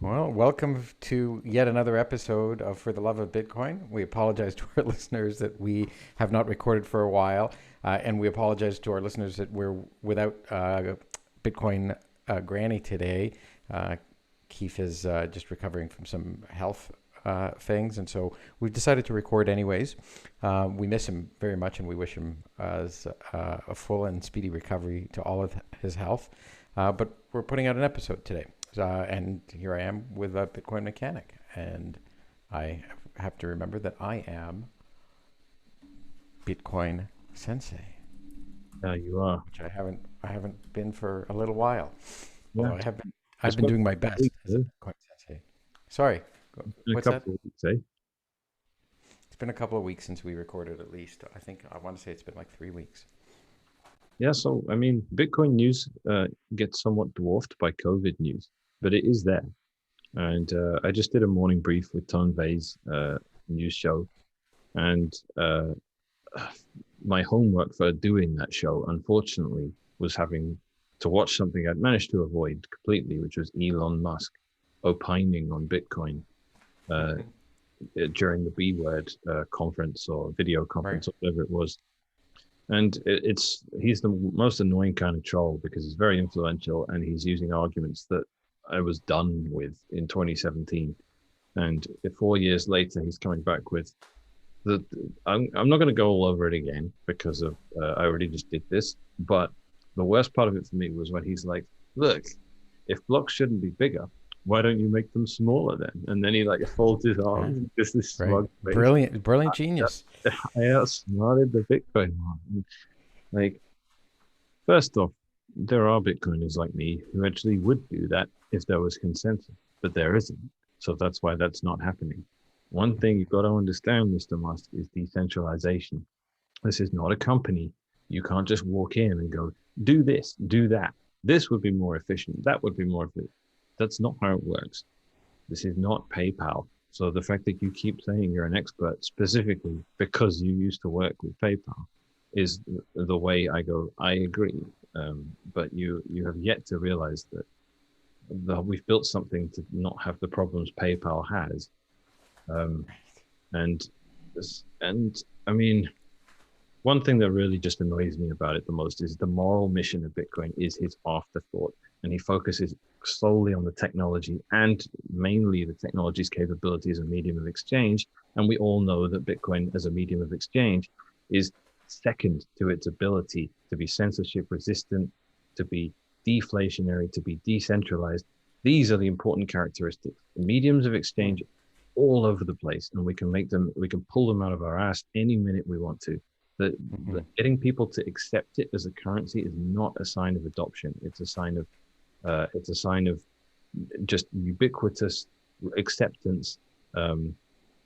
Well, welcome to yet another episode of For the Love of Bitcoin. We apologize to our listeners that we have not recorded for a while, and we apologize to our listeners that we're without Bitcoin Granny today. Keith is just recovering from some health things, and so we've decided to record anyways. We miss him very much, and we wish him a full and speedy recovery to all of his health. But we're putting out an episode today. And here I am with a Bitcoin mechanic, and I have to remember that I am Bitcoin Sensei. Yeah, you are. Which I haven't been for a little while. Yeah. Although I've been doing my best as a Bitcoin Sensei. Sorry, In a what's that? couple of weeks, eh? It's been a couple of weeks since we recorded, at least. I want to say it's been like 3 weeks. Yeah, so I mean, Bitcoin news gets somewhat dwarfed by COVID news, but it is there. And I just did a morning brief with Tone Vay's news show, and my homework for doing that show, unfortunately, was having to watch something I'd managed to avoid completely, which was Elon Musk opining on Bitcoin uh, during the B Word conference or video conference, Right. or whatever it was. And he's the most annoying kind of troll because he's very influential and he's using arguments that I was done with in 2017. And 4 years later, he's coming back with the. I'm not going to go all over it again because of I already just did this. But the worst part of it for me was when he's like, "Look, if blocks shouldn't be bigger, why don't you make them smaller then?" And then he like folds his Yeah. arms, just this Right. smug face. Brilliant genius. I outsmarted the Bitcoin one. Like, first off, there are Bitcoiners like me who actually would do that if there was consensus, but there isn't. So that's why that's not happening. One thing you've got to understand, Mr. Musk, is decentralization. This is not a company. You can't just walk in and go, do this, do that. This would be more efficient. That would be more efficient. That's not how it works. This is not PayPal. So the fact that you keep saying you're an expert specifically because you used to work with PayPal is the way I go. I agree, but you have yet to realize that we've built something to not have the problems PayPal has, um, and and I mean, one thing that really just annoys me about it the most is the moral mission of Bitcoin is his afterthought, and he focuses solely on the technology and mainly the technology's capability as a medium of exchange. And we all know that Bitcoin as a medium of exchange is second to its ability to be censorship resistant, to be deflationary, to be decentralized. These are the important characteristics. The mediums of exchange all over the place, and we can pull them out of our ass any minute we want to. The getting people to accept it as a currency is not a sign of adoption. It's a sign of just ubiquitous acceptance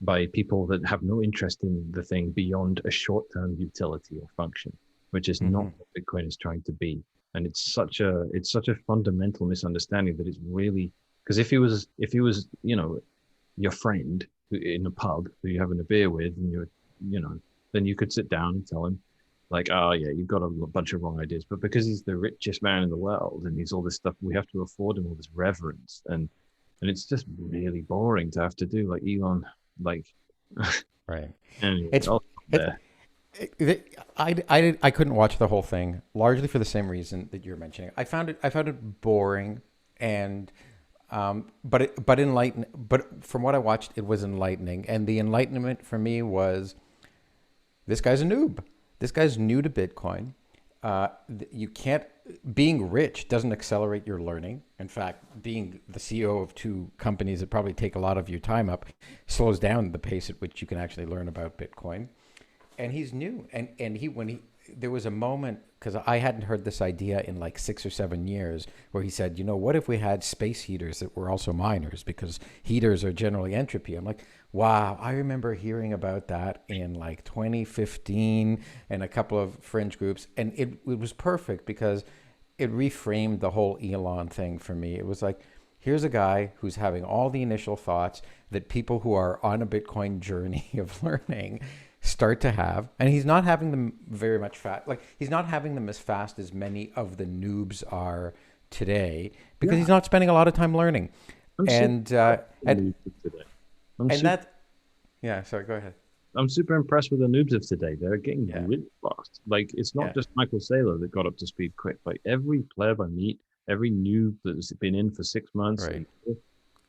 by people that have no interest in the thing beyond a short-term utility or function, which is not what Bitcoin is trying to be. And it's such a fundamental misunderstanding that it's really, because if he was your friend in a pub who you're having a beer with, and then you could sit down and tell him, like, oh yeah, you've got a bunch of wrong ideas. But because he's the richest man in the world and he's all this stuff, we have to afford him all this reverence, and it's just really boring to have to do. Like Elon, like, Right. anyway, It's I'll stop it's there. I couldn't watch the whole thing largely for the same reason that you're mentioning. I found it boring, and but from what I watched, it was enlightening, and the enlightenment for me was this guy's a noob. This guy's new to Bitcoin. You can't being rich doesn't accelerate your learning. In fact, being the CEO of two companies that probably take a lot of your time up slows down the pace at which you can actually learn about Bitcoin. And he's new, and he when he there was a moment, because I hadn't heard this idea in like 6 or 7 years, where he said, what if we had space heaters that were also miners, because heaters are generally entropy. I'm like, wow, I remember hearing about that in like 2015 and a couple of fringe groups, and it was perfect because it reframed the whole Elon thing for me. It was like, here's a guy who's having all the initial thoughts that people who are on a Bitcoin journey of learning start to have, and he's not having them very much fast. Like, he's not having them as fast as many of the noobs are today, because Yeah, he's not spending a lot of time learning. I'm super and impressed with the noobs of today. I'm and super, that yeah. Sorry, go ahead. I'm super impressed with the noobs of today. They're getting Yeah, really fast. Like it's not yeah, just Michael Saylor that got up to speed quick. Like every pleb I meet, every noob that's been in for 6 months, right.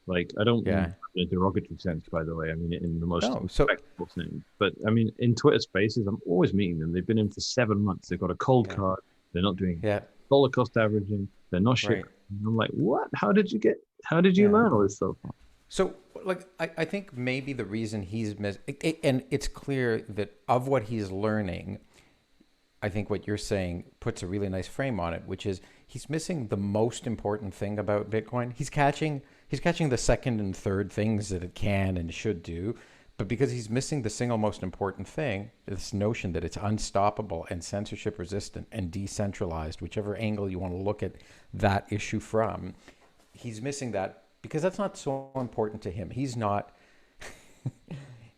like I don't mean Yeah. in a derogatory sense, by the way. I mean it in the most No. So respectful sense. But I mean in Twitter Spaces, I'm always meeting them. They've been in for 7 months. They've got a cold yeah, card. They're not doing yeah, dollar cost averaging. They're not shit. right. I'm like, what? How did you get? How did you Yeah. learn all this so far? So, like, I think maybe the reason and it's clear that of what he's learning, I think what you're saying puts a really nice frame on it, which is he's missing the most important thing about Bitcoin. He's catching the second and third things that it can and should do, but because he's missing the single most important thing, this notion that it's unstoppable and censorship resistant and decentralized, whichever angle you want to look at that issue from, he's missing that because that's not so important to him.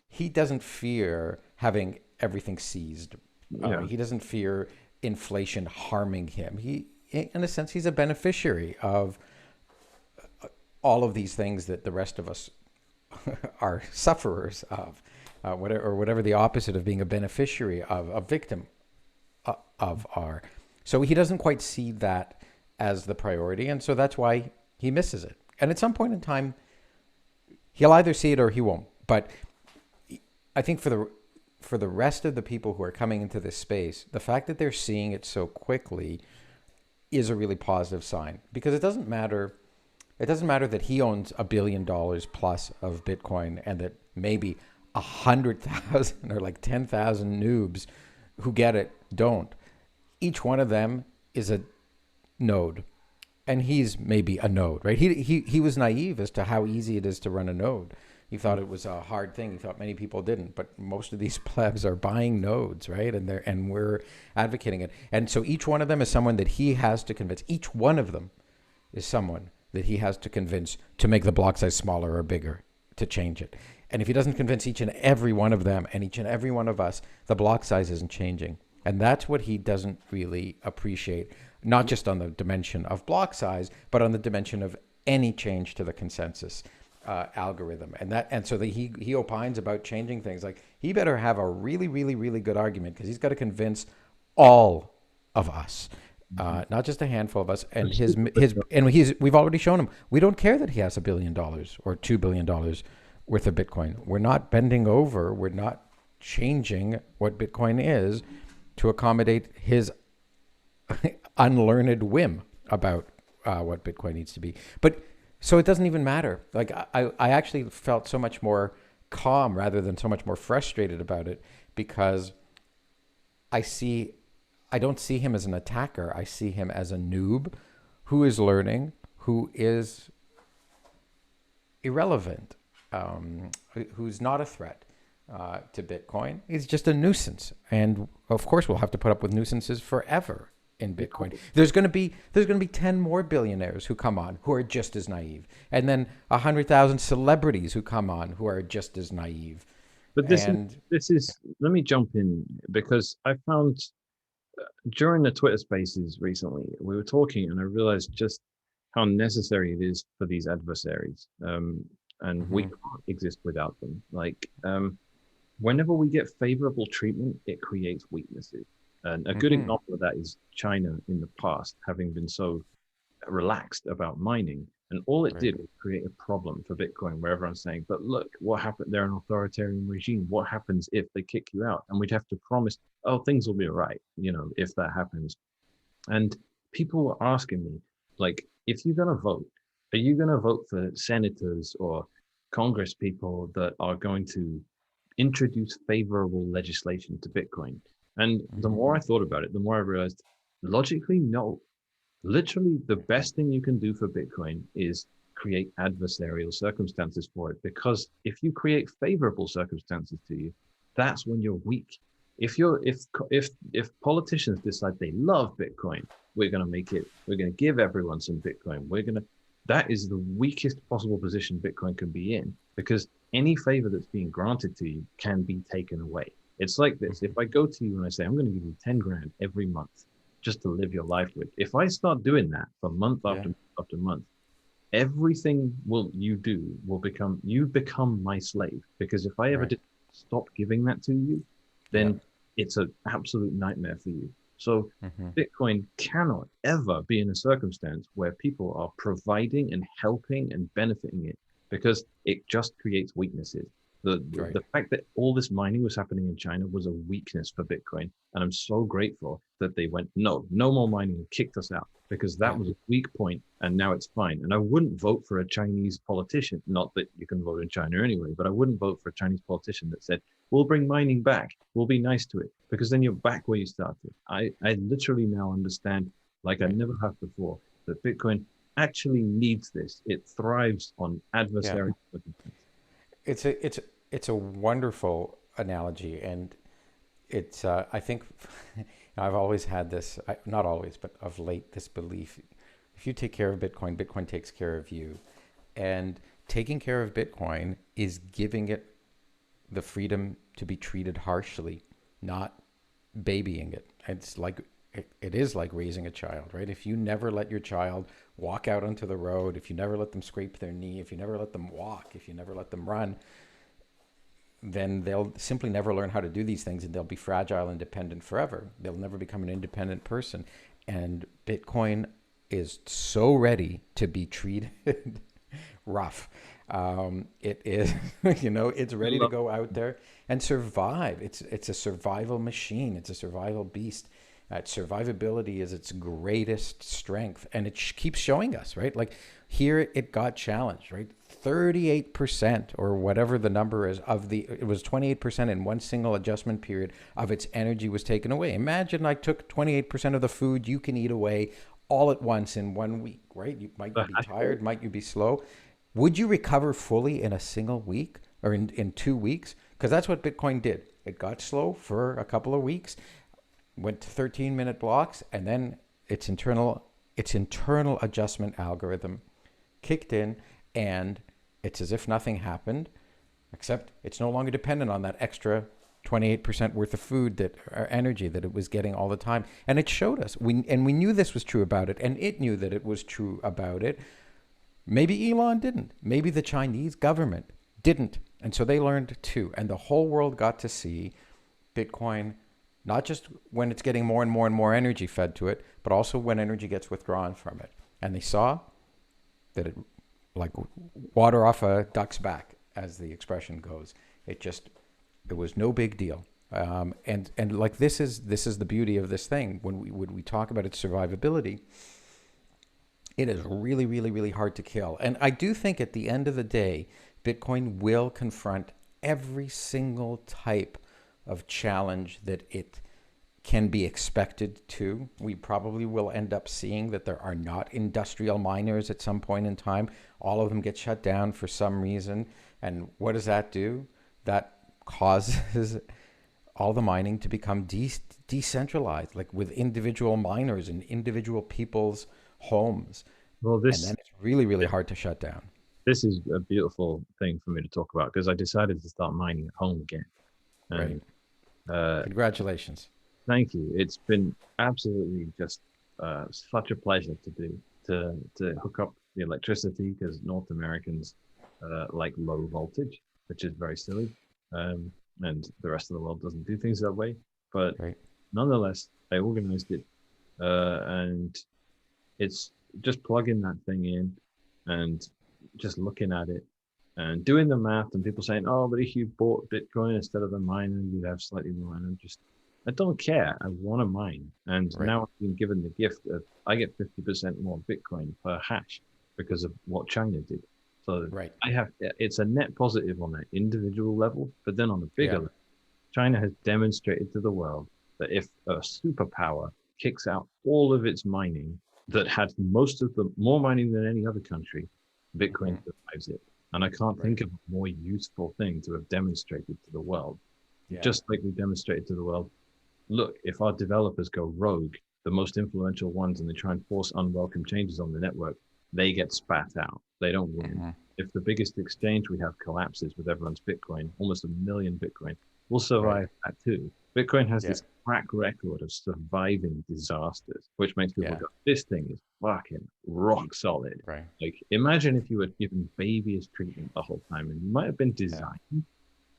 He doesn't fear having everything seized. Yeah. He doesn't fear inflation harming him. In a sense, he's a beneficiary of all of these things that the rest of us are sufferers of, whatever the opposite of being a beneficiary of, a victim of are. So he doesn't quite see that as the priority, and so that's why he misses it. And at some point in time, he'll either see it or he won't. But I think for the rest of the people who are coming into this space, the fact that they're seeing it so quickly is a really positive sign, because it doesn't matter. It doesn't matter that he owns $1 billion plus of Bitcoin and that maybe 100,000 or like 10,000 noobs who get it don't. Each one of them is a node, and he's maybe a node, right? He was naive as to how easy it is to run a node. He thought it was a hard thing. He thought many people didn't, but most of these plebs are buying nodes, right? And we're advocating it. And so each one of them is someone that he has to convince. Each one of them is someone that he has to convince to make the block size smaller or bigger, to change it. And if he doesn't convince each and every one of them and each and every one of us, the block size isn't changing. And that's what he doesn't really appreciate, not just on the dimension of block size, but on the dimension of any change to the consensus algorithm. And so that he opines about changing things. Like, he better have a really, really, really good argument, because he's got to convince all of us. Not just a handful of us, and we've already shown him we don't care that he has $1 billion or $2 billion worth of Bitcoin. We're not bending over. We're not changing what Bitcoin is to accommodate his unlearned whim about what Bitcoin needs to be. But so it doesn't even matter. Like, I actually felt so much more calm rather than so much more frustrated about it, because I don't see him as an attacker. I see him as a noob who is learning, who is irrelevant, who's not a threat to Bitcoin. He's just a nuisance. And of course, we'll have to put up with nuisances forever in Bitcoin. There's going to be 10 more billionaires who come on who are just as naive, and then 100,000 celebrities who come on who are just as naive. But this is let me jump in, because I found during the Twitter Spaces recently, we were talking, and I realized just how necessary it is for these adversaries, and we can't exist without them. Like, whenever we get favorable treatment, it creates weaknesses. And a good example of that is China in the past, having been so relaxed about mining. And all it did was create a problem for Bitcoin, where everyone's saying, but look, what happened? They're an authoritarian regime. What happens if they kick you out? And we'd have to promise, oh, things will be all right, if that happens. And people were asking me, like, if you're going to vote, are you going to vote for senators or Congress people that are going to introduce favorable legislation to Bitcoin? And the more I thought about it, the more I realized, logically, no. Literally, the best thing you can do for Bitcoin is create adversarial circumstances for it. Because if you create favorable circumstances to you, that's when you're weak. If politicians decide they love Bitcoin, we're going to give everyone some Bitcoin. That is the weakest possible position Bitcoin can be in, because any favor that's being granted to you can be taken away. It's like this. If I go to you and I say, I'm going to give you 10 grand every month just to live your life with, if I start doing that for month after month after month, everything you do will become my slave. Because if I ever Right. did stop giving that to you, Yeah. then it's an absolute nightmare for you. So Hmm. Bitcoin cannot ever be in a circumstance where people are providing and helping and benefiting it, because it just creates weaknesses. Right. The fact that all this mining was happening in China was a weakness for Bitcoin. And I'm so grateful that they went, no, no more mining, and kicked us out, because that Yeah. was a weak point and now it's fine. And I wouldn't vote for a Chinese politician, not that you can vote in China anyway, but I wouldn't vote for a Chinese politician that said, we'll bring mining back, we'll be nice to it, because then you're back where you started. I literally now understand, like I Right. never have before, that Bitcoin actually needs this. It thrives on Yeah. adversarial circumstances. It's a wonderful analogy, and it's I think I've always had this, not always, but of late, this belief: if you take care of Bitcoin, Bitcoin takes care of you, and taking care of Bitcoin is giving it the freedom to be treated harshly, not babying it. It's like it is like raising a child, right? If you never let your child walk out onto the road, if you never let them scrape their knee, if you never let them walk, if you never let them run, then they'll simply never learn how to do these things, and they'll be fragile and dependent forever. They'll never become an independent person. And Bitcoin is so ready to be treated rough. It is, it's I ready to love go out there and survive. It's a survival machine. It's a survival beast. Survivability is its greatest strength, and it keeps showing us, right? Like here, it got challenged, right? 38% or whatever the number is it was 28% in one single adjustment period of its energy was taken away. Imagine I took 28% of the food you can eat away all at once in 1 week, right? Might you be it. tired? Might you be slow? Would you recover fully in a single week or in 2 weeks? Because that's what Bitcoin did. It got slow for a couple of weeks, went to 13-minute blocks, and then its internal adjustment algorithm kicked in, and it's as if nothing happened, except it's no longer dependent on that extra 28% worth of food that or energy that it was getting all the time. And it showed us. We knew this was true about it, and it knew that it was true about it. Maybe Elon didn't. Maybe the Chinese government didn't. And so they learned too. And the whole world got to see Bitcoin, not just when it's getting more and more and more energy fed to it, but also when energy gets withdrawn from it. And they saw that it, like water off a duck's back, as the expression goes. It was no big deal. And like this is the beauty of this thing. When we talk about its survivability, it is really, really, really hard to kill. And I do think at the end of the day, Bitcoin will confront every single type of challenge that it can be expected to. We probably will end up seeing that there are not industrial miners at some point in time. All of them get shut down for some reason. And what does that do? That causes all the mining to become decentralized, like with individual miners and individual people's homes. Well, And then it's really, really hard to shut down. this is a beautiful thing for me to talk about, because I decided to start mining at home again. Right. And uh, Congratulations. thank you. It's been absolutely just such a pleasure to do, to hook up the electricity, because North Americans like low voltage, which is very silly, and the rest of the world doesn't do things that way. But Right. nonetheless, I organized it, and it's just plugging that thing in and just looking at it and doing the math, and people saying, oh, but if you bought Bitcoin instead of the miner, you'd have slightly more. And I don't care. I want to mine. And Right. now I've been given the gift of, I get 50% more Bitcoin per hash because of what China did. So Right. it's a net positive on that individual level, but then on a bigger Yeah. level, China has demonstrated to the world that if a superpower kicks out all of its mining, that had most of the more mining than any other country, Bitcoin Hmm. survives it. And I can't Right. think of a more useful thing to have demonstrated to the world. Yeah. Just like we demonstrated to the world, look, if our developers go rogue, the most influential ones, and they try and force unwelcome changes on the network, they get spat out. They don't win. Hmm. If the biggest exchange we have collapses with everyone's Bitcoin, almost a million Bitcoin, will Right. survive that too. Bitcoin has Yeah. this track record of surviving disasters, which makes people Yeah. go, this thing is fucking rock solid. Right. Like, imagine if you were given baby as treatment the whole time, and it might have been Yeah. designed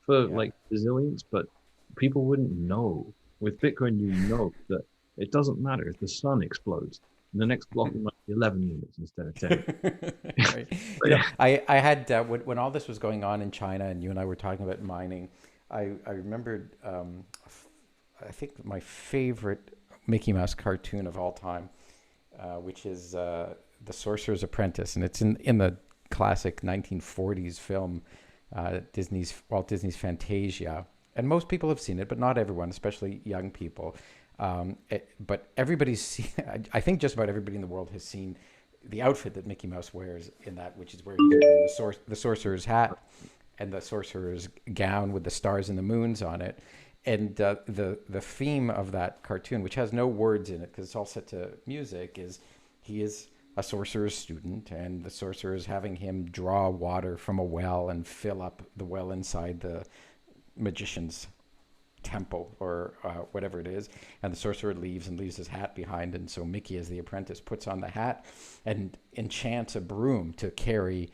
for Yeah. like resilience, but people wouldn't know. With Bitcoin, you know that it doesn't matter if the sun explodes. The next block might be 11 units instead of 10. Right. But yeah, I had when all this was going on in China, and you and I were talking about mining. I remembered. I think my favorite Mickey Mouse cartoon of all time, which is The Sorcerer's Apprentice, and it's in the classic 1940s film, Walt Disney's Fantasia. And most people have seen it, but not everyone, especially young people. But everybody's seen, I think just about everybody in the world has seen the outfit that Mickey Mouse wears in that, which is where he's wearing the sorcerer's hat and the sorcerer's gown with the stars and the moons on it. And the theme of that cartoon, which has no words in it because it's all set to music, is he is a sorcerer's student, and the sorcerer is having him draw water from a well and fill up the well inside the magician's temple or whatever it is. And the sorcerer leaves and leaves his hat behind. And so Mickey, as the apprentice, puts on the hat and enchants a broom to carry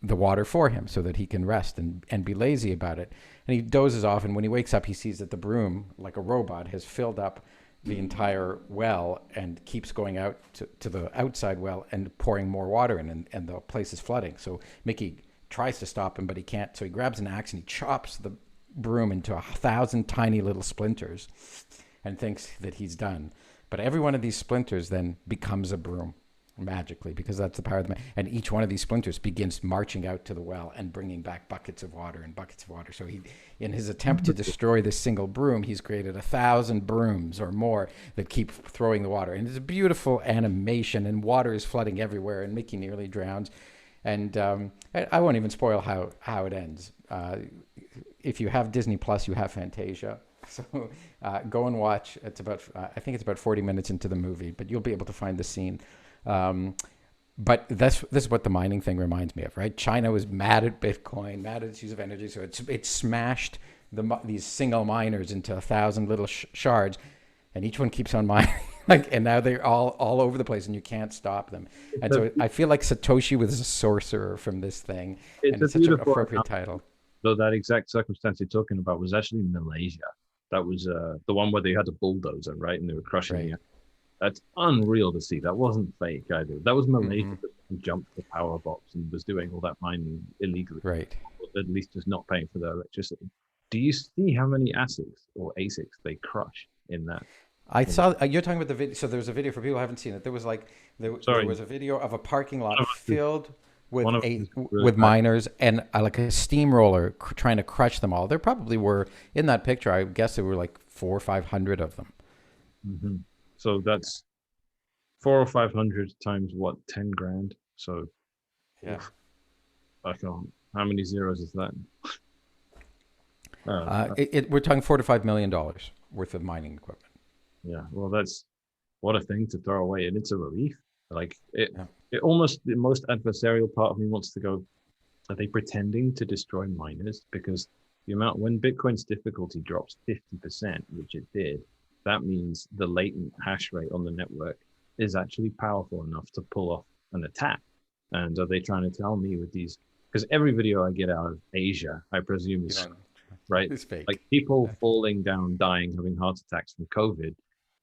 the water for him so that he can rest and be lazy about it. And he dozes off. And when he wakes up, he sees that the broom, like a robot, has filled up the entire well and keeps going out to the outside well and pouring more water in, and the place is flooding. So Mickey tries to stop him, but he can't. So he grabs an axe and he chops the broom into 1,000 tiny little splinters and thinks that he's done. But every one of these splinters then becomes a broom magically, because that's the power of the man. And each one of these splinters begins marching out to the well and bringing back buckets of water and buckets of water. So he, in his attempt to destroy this single broom, he's created 1,000 brooms or more that keep throwing the water. And it's a beautiful animation, and water is flooding everywhere, and Mickey nearly drowns. And I won't even spoil how it ends. If you have Disney Plus, you have Fantasia. So go and watch. It's about I think it's about 40 minutes into the movie, but you'll be able to find the scene. But this is what the mining thing reminds me of, right? China was mad at Bitcoin, mad at its use of energy, so it smashed these single miners into 1,000 little shards, and each one keeps on mining. And now they're all over the place, and you can't stop them. And so I feel like Satoshi was a sorcerer from this thing, and it's such an appropriate title. Though that exact circumstance you're talking about was actually Malaysia. That was the one where they had a bulldozer, right? And they were crushing it. That's unreal to see. That wasn't fake either. That was Malaysia who jumped the power box and was doing all that mining illegally. Right. At least just not paying for their electricity. Do you see how many ASICs they crush in that? I saw you're talking about the video. So there's a video for people who haven't seen it. There was a video of a parking lot filled with miners and like a steamroller trying to crush them all. There probably were in that picture. I guess there were like 400 or 500 of them. Mm-hmm. So that's 400 or 500 times what, 10 grand. So yeah, I can't. How many zeros is that? We're talking $4 to $5 million worth of mining equipment. Yeah, well, that's what a thing to throw away, and it's a relief. Like it almost, the most adversarial part of me wants to go, are they pretending to destroy miners? Because the amount, when Bitcoin's difficulty drops 50%, which it did, that means the latent hash rate on the network is actually powerful enough to pull off an attack. And are they trying to tell me with these? Because every video I get out of Asia, I presume is right. It's fake. Like people falling down, dying, having heart attacks from COVID.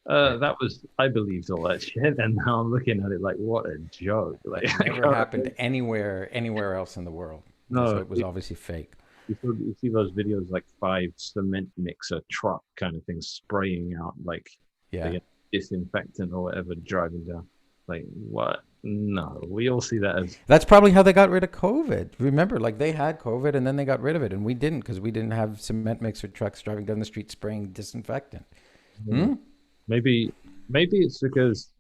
That was, I believed all that shit, and now I'm looking at it like, what a joke! Like, it never happened anywhere else in the world. No, so it was obviously fake. You see those videos like 5 cement mixer truck kind of things spraying out like disinfectant or whatever driving down. Like what? No, we all see that as. That's probably how they got rid of COVID. Remember, like they had COVID and then they got rid of it, and we didn't because we didn't have cement mixer trucks driving down the street spraying disinfectant. Maybe it's because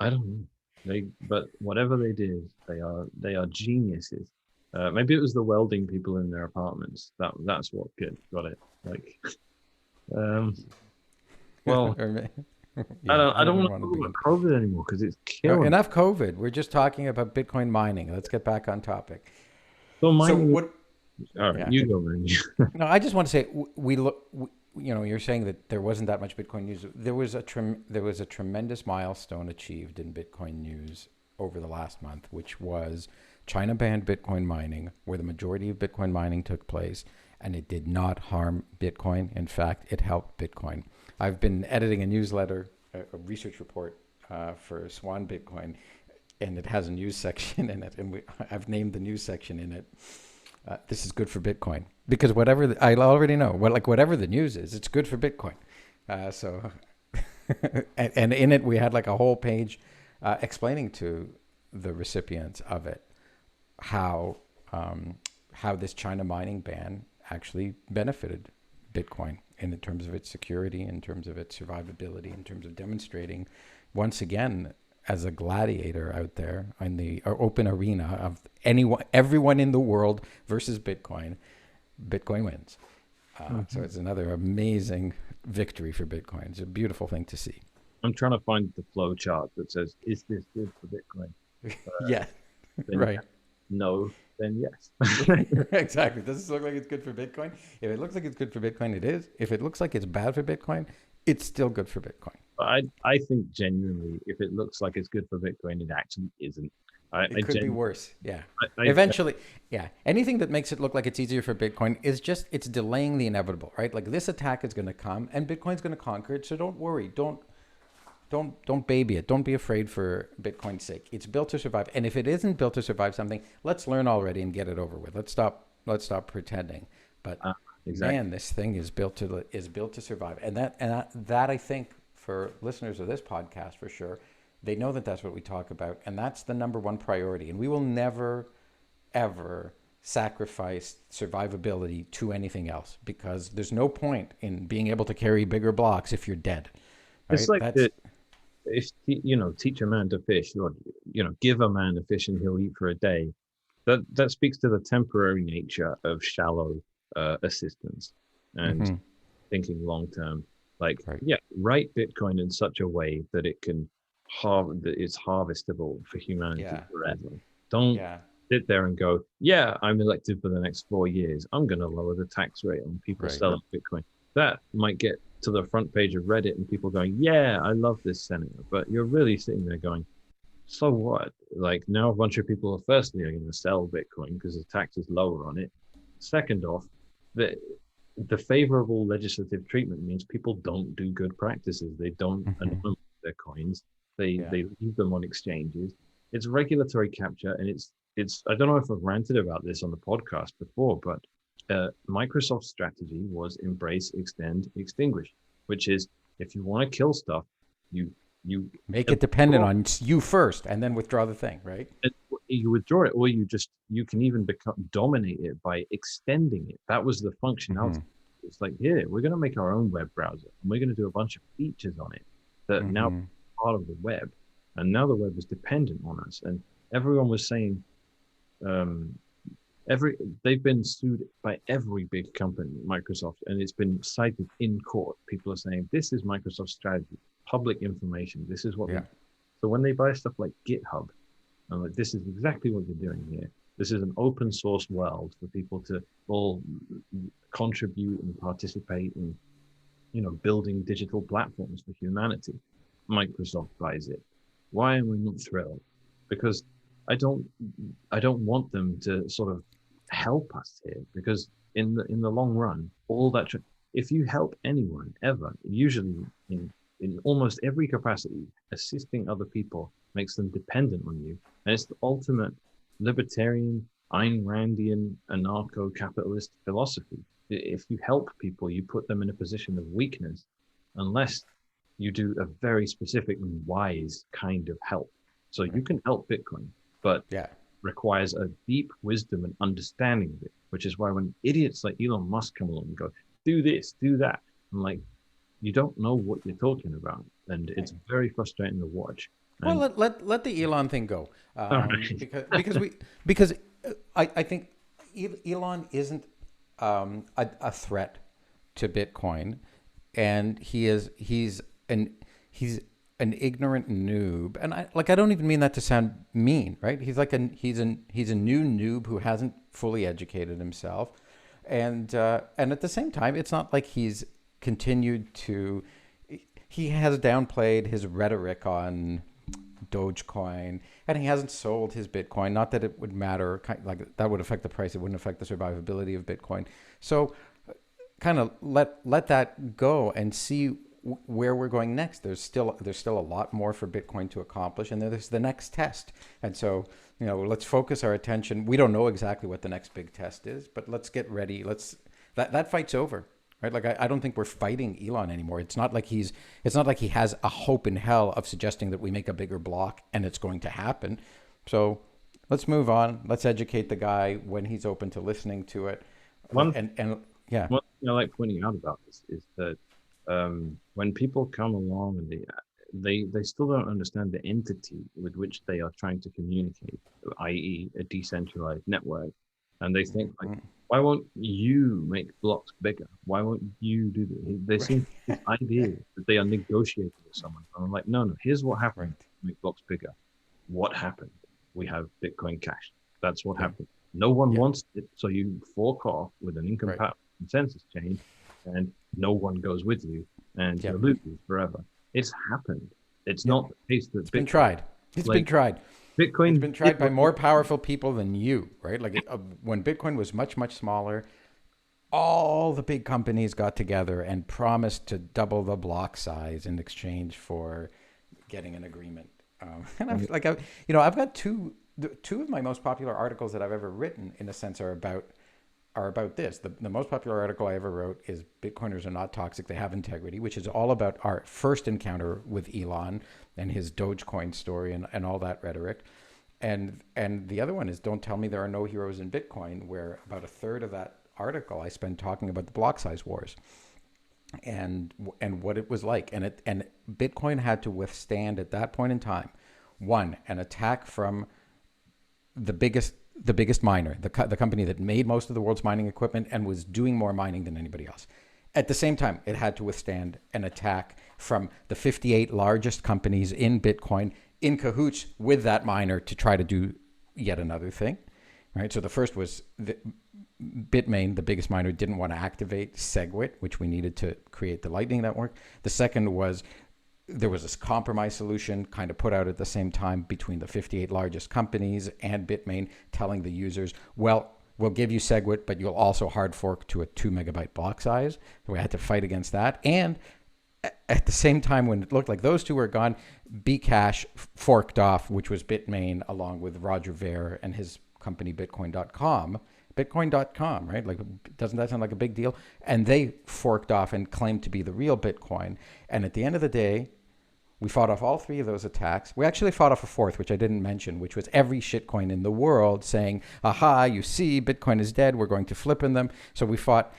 I don't know. But whatever they did, they are geniuses. Maybe it was the welding people in their apartments. That's what got it. Like, well, I don't want to talk about COVID anymore because it's killing. Enough COVID. We're just talking about Bitcoin mining. Let's get back on topic. So mining. All right, Yeah. you go, man. No, I just want to say we look. You're saying that there wasn't that much Bitcoin news. There was a tremendous milestone achieved in Bitcoin news over the last month, which was China banned Bitcoin mining, where the majority of Bitcoin mining took place, and it did not harm Bitcoin. In fact, it helped Bitcoin. I've been editing a newsletter, a research report for Swan Bitcoin, and it has a news section in it, and I've named the news section in it. This is good for Bitcoin because I already know whatever the news is, it's good for Bitcoin. So, and in it we had like a whole page explaining to the recipients of it how this China mining ban actually benefited Bitcoin in terms of its security, in terms of its survivability, in terms of demonstrating once again as a gladiator out there in the open arena of everyone in the world versus Bitcoin. Bitcoin wins. So it's another amazing victory for Bitcoin. It's a beautiful thing to see. I'm trying to find the flow chart that says, "Is this good for Bitcoin?" Yeah, Then right. no, then yes. Exactly. Does this look like it's good for Bitcoin? If it looks like it's good for Bitcoin, it is. If it looks like it's bad for Bitcoin, it's still good for Bitcoin. But I think genuinely, if it looks like it's good for Bitcoin, it actually isn't. It could be worse. Yeah. I Eventually, yeah. Anything that makes it look like it's easier for Bitcoin is it's delaying the inevitable, right? Like this attack is going to come and Bitcoin's going to conquer it. So don't worry. Don't baby it. Don't be afraid for Bitcoin's sake. It's built to survive. And if it isn't built to survive something, let's learn already and get it over with. Let's stop pretending. But exactly. man, this thing is built to survive. And that I think for listeners of this podcast for sure, they know that that's what we talk about, and that's the number one priority. And we will never, ever sacrifice survivability to anything else because there's no point in being able to carry bigger blocks if you're dead. Right? It's like if teach a man to fish, or give a man a fish and he'll eat for a day. That speaks to the temporary nature of shallow assistance and thinking long term. Like, right. write Bitcoin in such a way that it can that it's harvestable for humanity forever. Don't sit there and go, I'm elected for the next 4 years. I'm going to lower the tax rate on people selling Bitcoin. That might get to the front page of Reddit and people going, I love this senator. But you're really sitting there going, so what? Like now a bunch of people are firstly going to sell Bitcoin because the tax is lower on it. Second off, the favorable legislative treatment means people don't do good practices. They don't anonymize their coins. They leave them on exchanges. It's regulatory capture, and it's. I don't know if I've ranted about this on the podcast before, but Microsoft's strategy was embrace, extend, extinguish, which is if you want to kill stuff, you make it dependent on you first, and then withdraw the thing, right? You withdraw it, or you can even dominate it by extending it. That was the functionality. It's like, we're going to make our own web browser, and we're going to do a bunch of features on it that now part of the web, and now the web is dependent on us. And everyone was saying, they've been sued by every big company, Microsoft, and it's been cited in court. People are saying this is Microsoft's strategy, public information. This is what. So when they buy stuff like GitHub, I'm like, this is exactly what you're doing here. This is an open source world for people to all contribute and participate in, building digital platforms for humanity. Microsoft buys it. Why am I not thrilled? Because I don't want them to sort of help us here, because in the long run, all that if you help anyone ever, usually in almost every capacity, assisting other people makes them dependent on you, and it's the ultimate libertarian, Ayn Randian, anarcho-capitalist philosophy. If you help people, you put them in a position of weakness, unless you do a very specific and wise kind of help. So you can help Bitcoin, but requires a deep wisdom and understanding of it, which is why when idiots like Elon Musk come along and go, do this, do that, I'm like, you don't know what you're talking about, and it's very frustrating to watch. And well, let the Elon thing go, because I think Elon isn't a threat to Bitcoin, and he's an ignorant noob, and I don't even mean that to sound mean, right? He's a new noob who hasn't fully educated himself, and at the same time, it's not like he's continued to. He has downplayed his rhetoric on Dogecoin, and he hasn't sold his Bitcoin. Not that it would matter, like that would affect the price. It wouldn't affect the survivability of Bitcoin. So, kind of let that go and see where we're going next. There's still a lot more for Bitcoin to accomplish, and there's the next test. And so, let's focus our attention. We don't know exactly what the next big test is, but let's get ready. That fight's over, right? Like I don't think we're fighting Elon anymore. It's not like he has a hope in hell of suggesting that we make a bigger block and it's going to happen. So let's move on. Let's educate the guy when he's open to listening to it. One And yeah, One thing I like pointing out about this is that when people come along and they still don't understand the entity with which they are trying to communicate, i.e., a decentralized network, and they think like, why won't you make blocks bigger? Why won't you do this? They seem this idea that they are negotiating with someone. And I'm like, no. Here's what happened. To make blocks bigger. What happened? We have Bitcoin Cash. That's what happened. No one wants it, so you fork off with an incompatible consensus chain, and no one goes with you, and you lose forever. It's happened. It's not the case that it's been tried. It's been tried. It's been tried by more powerful people than you, right? Like when Bitcoin was much, much smaller, all the big companies got together and promised to double the block size in exchange for getting an agreement. And I've got two of my most popular articles that I've ever written, in a sense, are about this. The most popular article I ever wrote is Bitcoiners are not toxic, they have integrity, which is all about our first encounter with Elon and his Dogecoin story and all that rhetoric. And the other one is Don't Tell Me There Are No Heroes in Bitcoin, where about a third of that article I spend talking about the block size wars and what it was like. And Bitcoin had to withstand at that point in time, one, an attack from the biggest miner, the company that made most of the world's mining equipment and was doing more mining than anybody else. At the same time, it had to withstand an attack from the 58 largest companies in Bitcoin in cahoots with that miner to try to do yet another thing, right? So the first was Bitmain, the biggest miner, didn't want to activate SegWit, which we needed to create the Lightning Network. The second was there was this compromise solution kind of put out at the same time between the 58 largest companies and Bitmain, telling the users, well, we'll give you SegWit, but you'll also hard fork to a 2 megabyte block size. So we had to fight against that. And at the same time, when it looked like those two were gone, Bcash forked off, which was Bitmain, along with Roger Ver and his company Bitcoin.com. Bitcoin.com, right? Like, doesn't that sound like a big deal? And they forked off and claimed to be the real Bitcoin. And at the end of the day, we fought off all three of those attacks. We actually fought off a fourth, which I didn't mention, which was every shitcoin in the world saying, aha, you see, Bitcoin is dead. We're going to flip in them. So we fought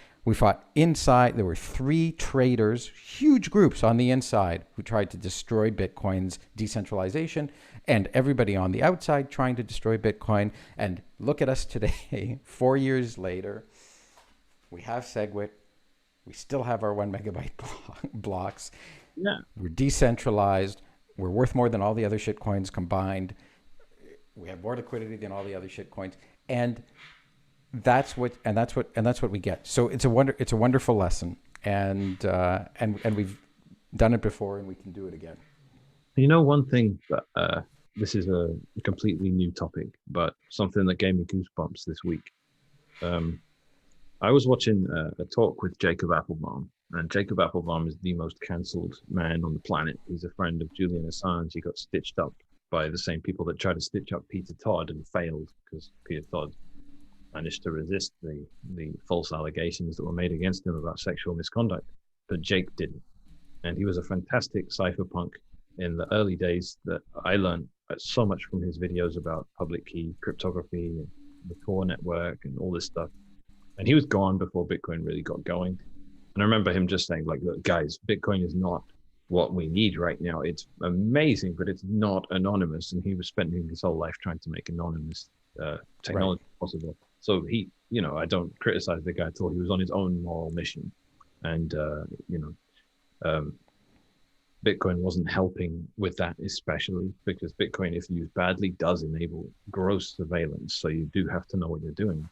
inside. There were three traders, huge groups on the inside who tried to destroy Bitcoin's decentralization, and everybody on the outside trying to destroy Bitcoin. And look at us today, 4 years later. We have SegWit. We still have our 1 megabyte blocks. Yeah. We're decentralized. We're worth more than all the other shitcoins combined. We have more liquidity than all the other shitcoins, and that's what we get. So it's a wonderful lesson, and we've done it before, and we can do it again. One thing that this is a completely new topic, but something that gave me goosebumps this week. I was watching a talk with Jacob Appelbaum, and Jacob Appelbaum is the most cancelled man on the planet. He's a friend of Julian Assange. He got stitched up by the same people that tried to stitch up Peter Todd and failed because Peter Todd managed to resist the false allegations that were made against him about sexual misconduct, but Jake didn't. And he was a fantastic cypherpunk in the early days that I learned so much from his videos about public key cryptography and the core network and all this stuff. And he was gone before Bitcoin really got going. And I remember him just saying, like, look, guys, Bitcoin is not what we need right now. It's amazing, but it's not anonymous. And he was spending his whole life trying to make anonymous technology possible. So he, I don't criticize the guy at all. He was on his own moral mission. And, Bitcoin wasn't helping with that, especially because Bitcoin, if used badly, does enable gross surveillance. So you do have to know what you're doing.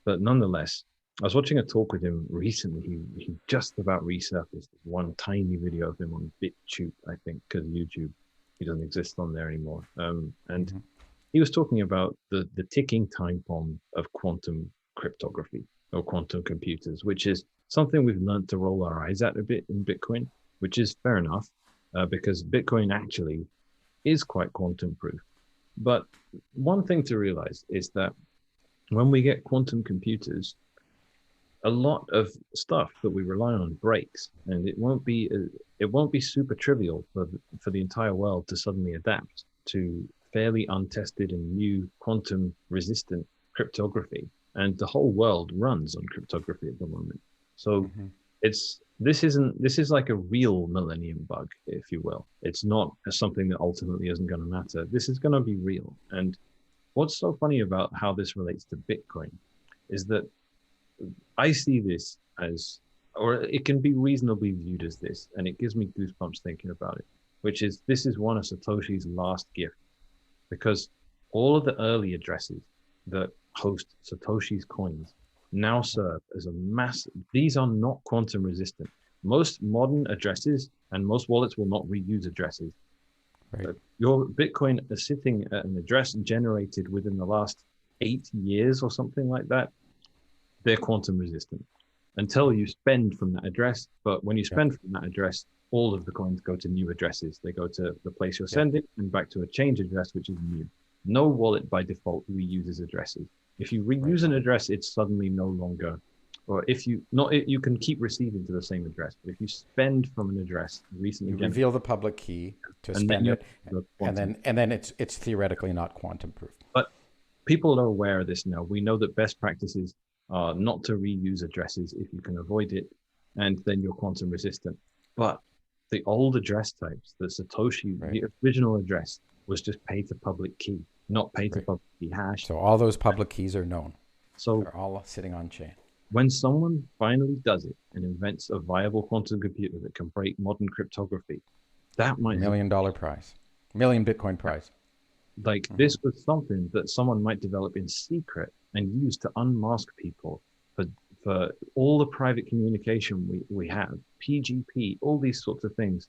But nonetheless, I was watching a talk with him recently. He just about resurfaced one tiny video of him on BitTube, I think, because YouTube, he doesn't exist on there anymore. And Mm-hmm. he was talking about the ticking time bomb of quantum cryptography or quantum computers, which is something we've learned to roll our eyes at a bit in Bitcoin, which is fair enough, because Bitcoin actually is quite quantum proof. But one thing to realize is that when we get quantum computers, a lot of stuff that we rely on breaks, and it won't be super trivial for the entire world to suddenly adapt to fairly untested and new quantum resistant cryptography. And the whole world runs on cryptography at the moment. So Mm-hmm. this is like a real millennium bug, if you will. It's not something that ultimately isn't going to matter. This is going to be real. And what's so funny about how this relates to Bitcoin is that I see this as, or it can be reasonably viewed as this, and it gives me goosebumps thinking about it, which is this is one of Satoshi's last gifts, because all of the early addresses that host Satoshi's coins now serve as a massive, these are not quantum resistant. Most modern addresses and most wallets will not reuse addresses. Right. Your Bitcoin is sitting at an address generated within the last 8 years or something like that. They're quantum resistant until you spend from that address. But when you Yep. spend from that address, all of the coins go to new addresses. They go to the place you're Yep. sending and back to a change address, which is new. No wallet by default reuses addresses. If you Right. reuse an address, it's suddenly no longer, or if you not, you can keep receiving to the same address. But if you spend from an address recently You generated, reveal the public key to and then spend you it, have and quantum. then it's theoretically not quantum proof. But people are aware of this now. We know that best practices are not to reuse addresses if you can avoid it, and then you're quantum resistant. But the old address types, the Satoshi, Right. the original address was just pay to public key, not pay to Right. public key hash. So all those public keys are known. So They're all sitting on chain. when someone finally does it and invents a viable quantum computer that can break modern cryptography, that might have, $1 million prize. Million Bitcoin prize. like, Mm-hmm. this was something that someone might develop in secret and use to unmask people for for all the private communication we have, PGP, all these sorts of things.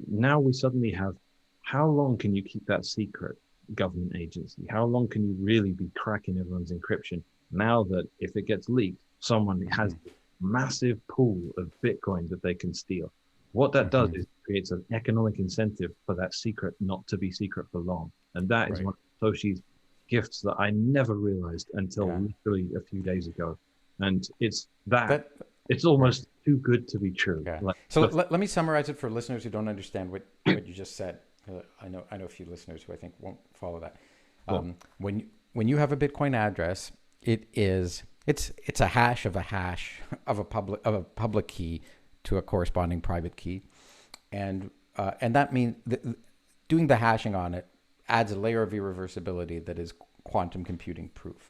Now we suddenly have, how long can you keep that secret, government agency? How long can you really be cracking everyone's encryption? Now that if it gets leaked, someone Mm-hmm. has a massive pool of Bitcoin that they can steal. What that does Mm-hmm. is creates an economic incentive for that secret not to be secret for long. And that is Right. one of Toshi's gifts that I never realized until Yeah. literally a few days ago. And it's that, That it's right. almost too good to be true. Yeah. Like So the let me summarize it for listeners who don't understand what you just said. I know a few listeners who I think won't follow that. well, When you have a Bitcoin address, it's a hash of a hash of a public key to a corresponding private key, and that means doing the hashing on it adds a layer of irreversibility that is quantum computing proof.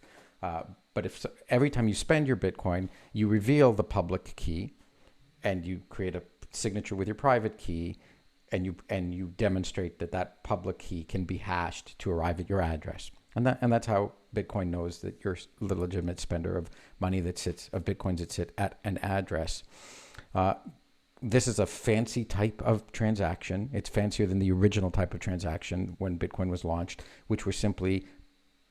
But if every time you spend your Bitcoin, you reveal the public key, and you create a signature with your private key, and you demonstrate that public key can be hashed to arrive at your address, and that's how Bitcoin knows that you're the legitimate spender of money of bitcoins that sit at an address. This is a fancy type of transaction. It's fancier than the original type of transaction when Bitcoin was launched, which were simply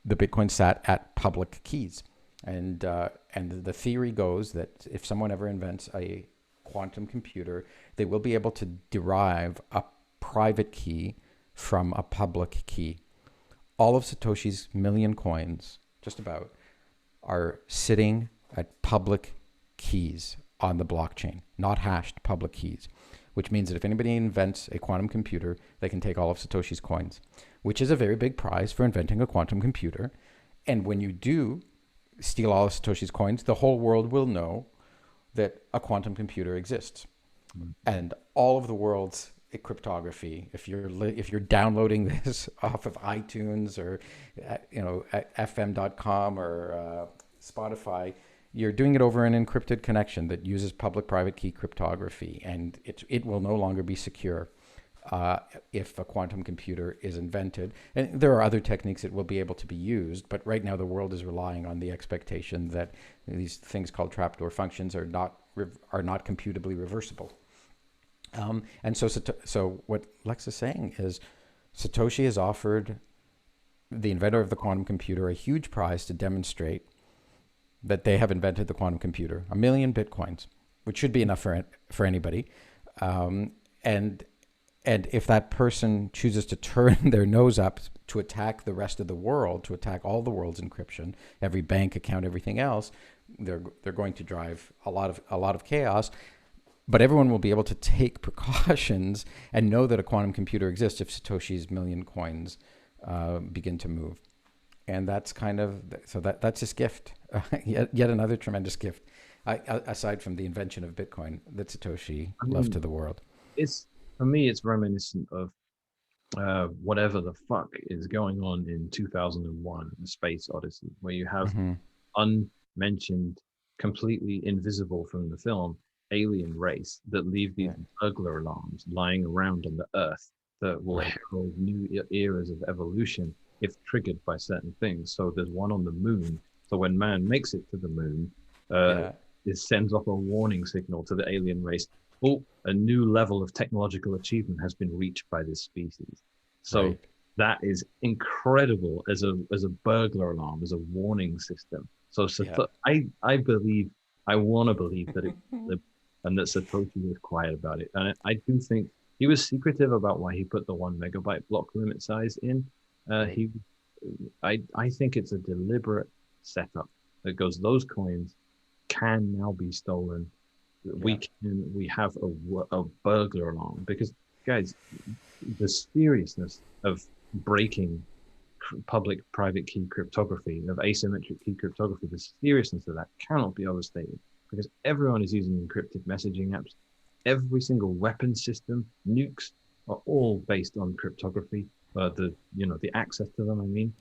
the Bitcoin sat at public keys. And the theory goes that if someone ever invents a quantum computer, they will be able to derive a private key from a public key. All of Satoshi's million coins, just about, are sitting at public keys on the blockchain, not hashed public keys, which means that if anybody invents a quantum computer, they can take all of Satoshi's coins, which is a very big prize for inventing a quantum computer. And when you do steal all of Satoshi's coins, the whole world will know that a quantum computer exists. And all of the world's cryptography, if you're downloading this off of iTunes or fm.com or Spotify, you're doing it over an encrypted connection that uses public private key cryptography, and it will no longer be secure. if a quantum computer is invented. And there are other techniques that will be able to be used, but right now the world is relying on the expectation that these things called trapdoor functions are not computably reversible. And so what Lex is saying is Satoshi has offered the inventor of the quantum computer a huge prize to demonstrate that they have invented the quantum computer, 1 million bitcoins, which should be enough for anybody. And if that person chooses to turn their nose up to attack the rest of the world, to attack all the world's encryption, every bank account, everything else, they're going to drive a lot of chaos. But everyone will be able to take precautions and know that a quantum computer exists if Satoshi's million coins begin to move. And that's that's his gift, yet another tremendous gift, aside from the invention of Bitcoin that Satoshi left to the world. For me, it's reminiscent of whatever the fuck is going on in 2001, A Space Odyssey, where you have unmentioned, completely invisible from the film, alien race that leave these burglar alarms lying around on the Earth that will herald new eras of evolution if triggered by certain things. So there's one on the moon. So when man makes it to the moon, it sends off a warning signal to the alien race. Oh, a new level of technological achievement has been reached by this species. So that is incredible as a burglar alarm, as a warning system. So I want to believe that it and that Satoshi was quiet about it. And I do think he was secretive about why he put the 1 megabyte block limit size in. I think it's a deliberate setup that goes, those coins can now be stolen. We have a burglar alarm, because guys, the seriousness of breaking public-private key cryptography, of asymmetric key cryptography, the seriousness of that cannot be overstated, because everyone is using encrypted messaging apps. Every single weapon system, nukes, are all based on cryptography. The access to them, I mean,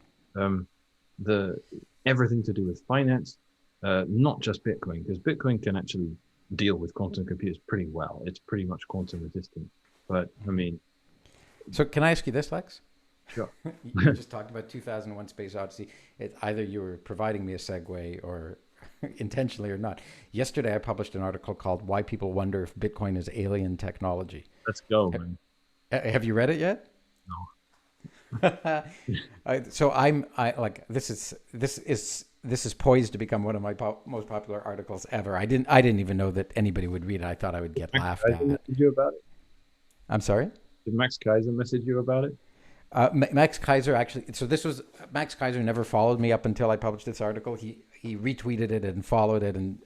the everything to do with finance, not just Bitcoin, because Bitcoin can actually deal with quantum computers pretty well. It's pretty much quantum resistant. But I mean, so can I ask you this, Lex? Sure. You just talked about 2001 Space Odyssey. Either you were providing me a segue or intentionally or not. Yesterday, I published an article called "Why People Wonder If Bitcoin is Alien Technology." Let's go, man. Have you read it yet? No. This is poised to become one of my most popular articles ever. I didn't even know that anybody would read it. I thought I would get laughed at. Message you about it? I'm sorry? Did Max Kaiser message you about it? Max Kaiser actually. So Max Kaiser never followed me up until I published this article. He retweeted it and followed it, and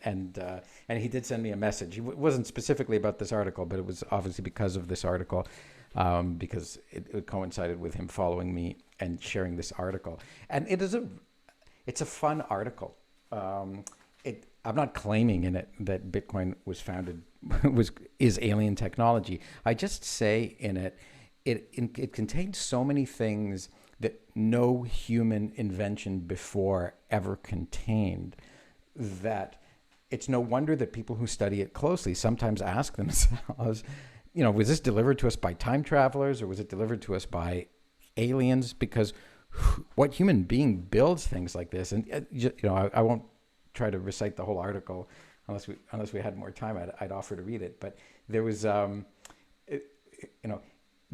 he did send me a message. It wasn't specifically about this article, but it was obviously because of this article, because it coincided with him following me and sharing this article. And it's a fun article. I'm not claiming in it that Bitcoin is alien technology. I just say in it, it contains so many things that no human invention before ever contained, that it's no wonder that people who study it closely sometimes ask themselves, was this delivered to us by time travelers, or was it delivered to us by aliens? Because what human being builds things like this? And I won't try to recite the whole article unless we had more time. I'd offer to read it. But there was,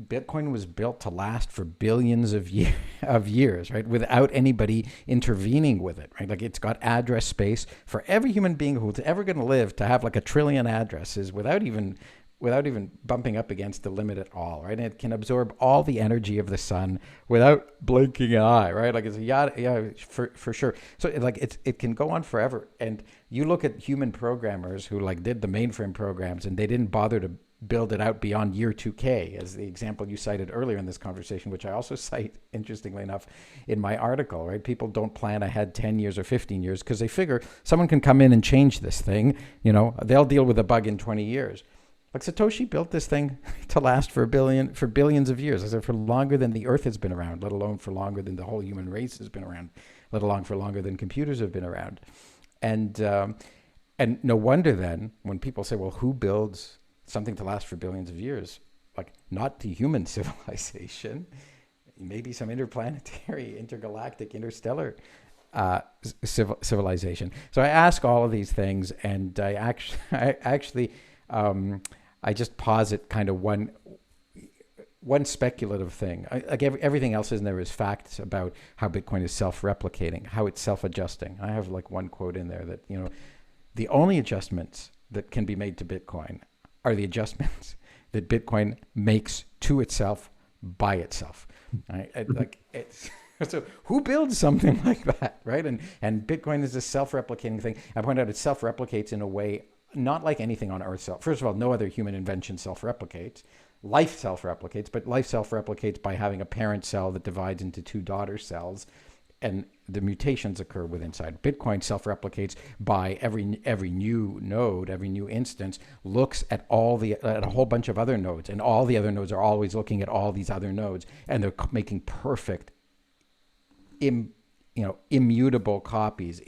Bitcoin was built to last for billions of years, right? Without anybody intervening with it, right? Like, it's got address space for every human being who's ever going to live to have like 1 trillion addresses without even bumping up against the limit at all, right? And it can absorb all the energy of the sun without blinking an eye, right? Like, it's for sure. So it can go on forever. And you look at human programmers who did the mainframe programs, and they didn't bother to build it out beyond year 2K, as the example you cited earlier in this conversation, which I also cite, interestingly enough, in my article, right? People don't plan ahead 10 years or 15 years because they figure someone can come in and change this thing. They'll deal with a bug in 20 years. Like, Satoshi built this thing to last for billions of years. I said, for longer than the Earth has been around, let alone for longer than the whole human race has been around, let alone for longer than computers have been around. And no wonder then when people say, well, who builds something to last for billions of years? like not to human civilization, maybe some interplanetary, intergalactic, interstellar civilization. So I ask all of these things, and I just posit kind of one speculative thing. Like everything else in there is facts about how Bitcoin is self-replicating, how it's self-adjusting. I have like one quote in there that, the only adjustments that can be made to Bitcoin are the adjustments that Bitcoin makes to itself by itself. Right? So who builds something like that, right? And Bitcoin is a self-replicating thing. I point out it self-replicates in a way not like anything on Earth. First of all, no other human invention self-replicates. Life self-replicates, but life self-replicates by having a parent cell that divides into two daughter cells, and the mutations occur within inside. Bitcoin self-replicates by every new node, every new instance looks at at a whole bunch of other nodes, and all the other nodes are always looking at all these other nodes, and they're making perfect, immutable copies,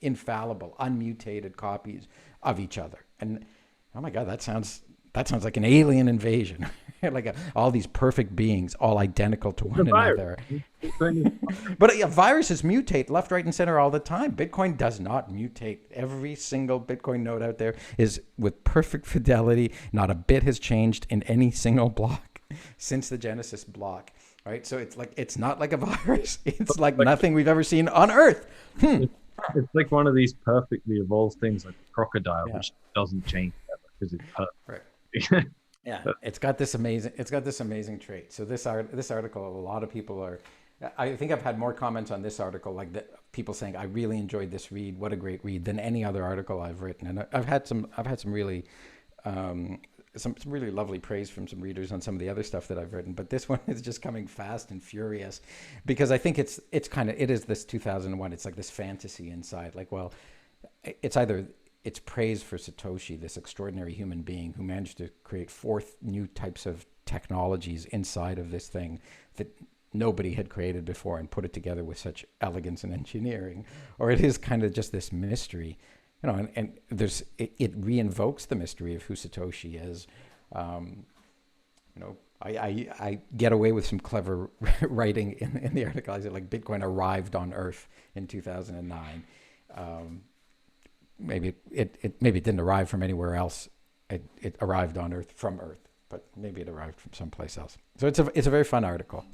infallible, unmutated copies of each other. And oh my God, that sounds like an alien invasion. Like all these perfect beings, all identical to one another. But viruses mutate left, right, and center all the time. Bitcoin does not mutate. Every single Bitcoin node out there is with perfect fidelity. Not a bit has changed in any single block since the Genesis block. Right? So it's not like a virus. It's like nothing we've ever seen on Earth. It's like one of these perfectly evolved things, like a crocodile, which doesn't change ever because it's perfect. Right. Yeah, it's got this amazing trait. So this article, a lot of people I think I've had more comments on this article, like people saying, "I really enjoyed this read. What a great read!" than any other article I've written. And I've had some really some really lovely praise from some readers on some of the other stuff that I've written. But this one is just coming fast and furious, because I think it is this 2001. It's like this fantasy inside. Like, well, it's praise for Satoshi, this extraordinary human being who managed to create 4 new types of technologies inside of this thing that nobody had created before, and put it together with such elegance and engineering. Or it is kind of just this mystery, and it reinvokes the mystery of who Satoshi is. I get away with some clever writing in the article. I said, like, Bitcoin arrived on Earth in 2009. Maybe it didn't arrive from anywhere else. It arrived on Earth from Earth, but maybe it arrived from someplace else. So it's a very fun article.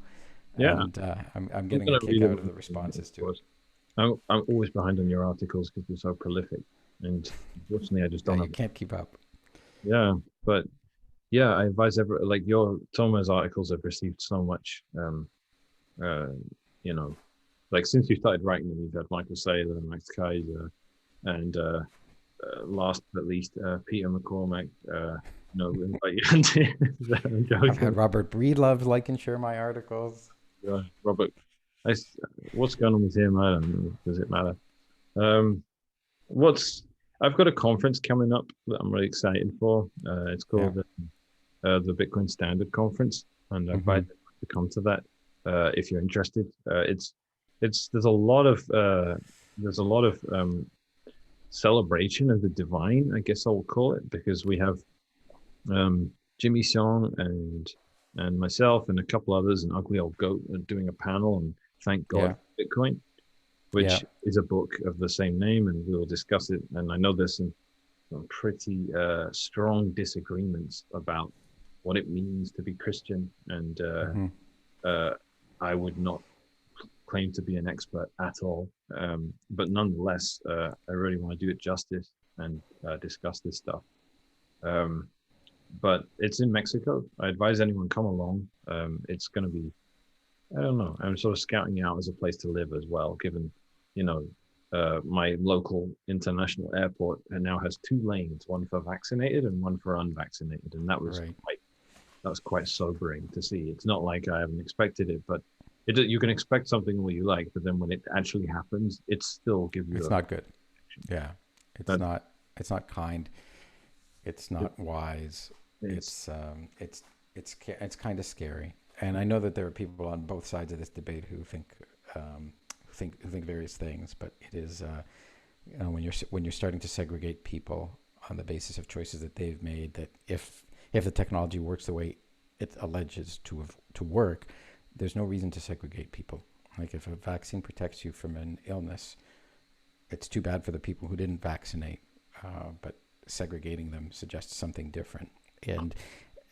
Yeah, and I'm getting a kick out of the responses to it. I'm always behind on your articles because you're so prolific, and unfortunately, I just don't. You can't keep up. Yeah, but yeah, I advise like your Thomas articles have received so much. Like since you started writing them, you've had Michael Saylor, Max Kaiser, and last but least, Peter McCormack. Invite you into. I've had Robert Breedlove like and share my articles. Yeah, Robert. What's going on with him? I don't know. Does it matter? I've got a conference coming up that I'm really excited for. It's called the Bitcoin Standard Conference, and I invite you to come to that if you're interested. There's a lot of celebration of the divine, I guess I'll call it, because we have Jimmy Song and myself and a couple others, and Ugly Old Goat, are doing a panel on Thank God for Bitcoin, which is a book of the same name, and we will discuss it. And I know there's some pretty strong disagreements about what it means to be Christian, and I would not claim to be an expert at all, but nonetheless, I really want to do it justice and discuss this stuff. But it's in Mexico. I advise anyone come along. It's going to be, I don't know, I'm sort of scouting it out as a place to live as well, given, my local international airport now has 2 lanes, one for vaccinated and one for unvaccinated. And that was quite sobering to see. It's not like I haven't expected it, but you can expect something all you like, but then when it actually happens, it still gives you. It's not good. Yeah, it's not kind. It's not wise. It's kind of scary. And I know that there are people on both sides of this debate who think various things, but it is when you're starting to segregate people on the basis of choices that they've made, that if the technology works the way it alleges to work, there's no reason to segregate people. Like if a vaccine protects you from an illness, it's too bad for the people who didn't vaccinate, but segregating them suggests something different.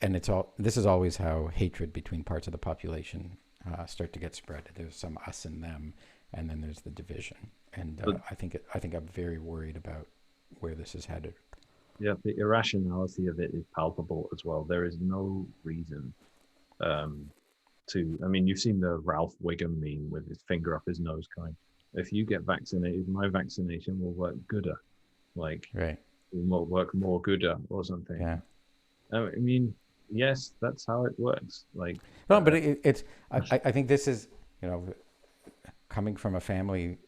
And it's all. This is always how hatred between parts of the population start to get spread. There's some us and them, and then there's the division. And I think I'm very worried about where this is headed. Yeah, the irrationality of it is palpable as well. There is no reason I mean, you've seen the Ralph Wiggum meme with his finger up his nose kind. If you get vaccinated, my vaccination will work gooder. Like, right. It will work more gooder or something. Yeah. I mean, yes, that's how it works. Like, no, but it's. I think this is, coming from a family,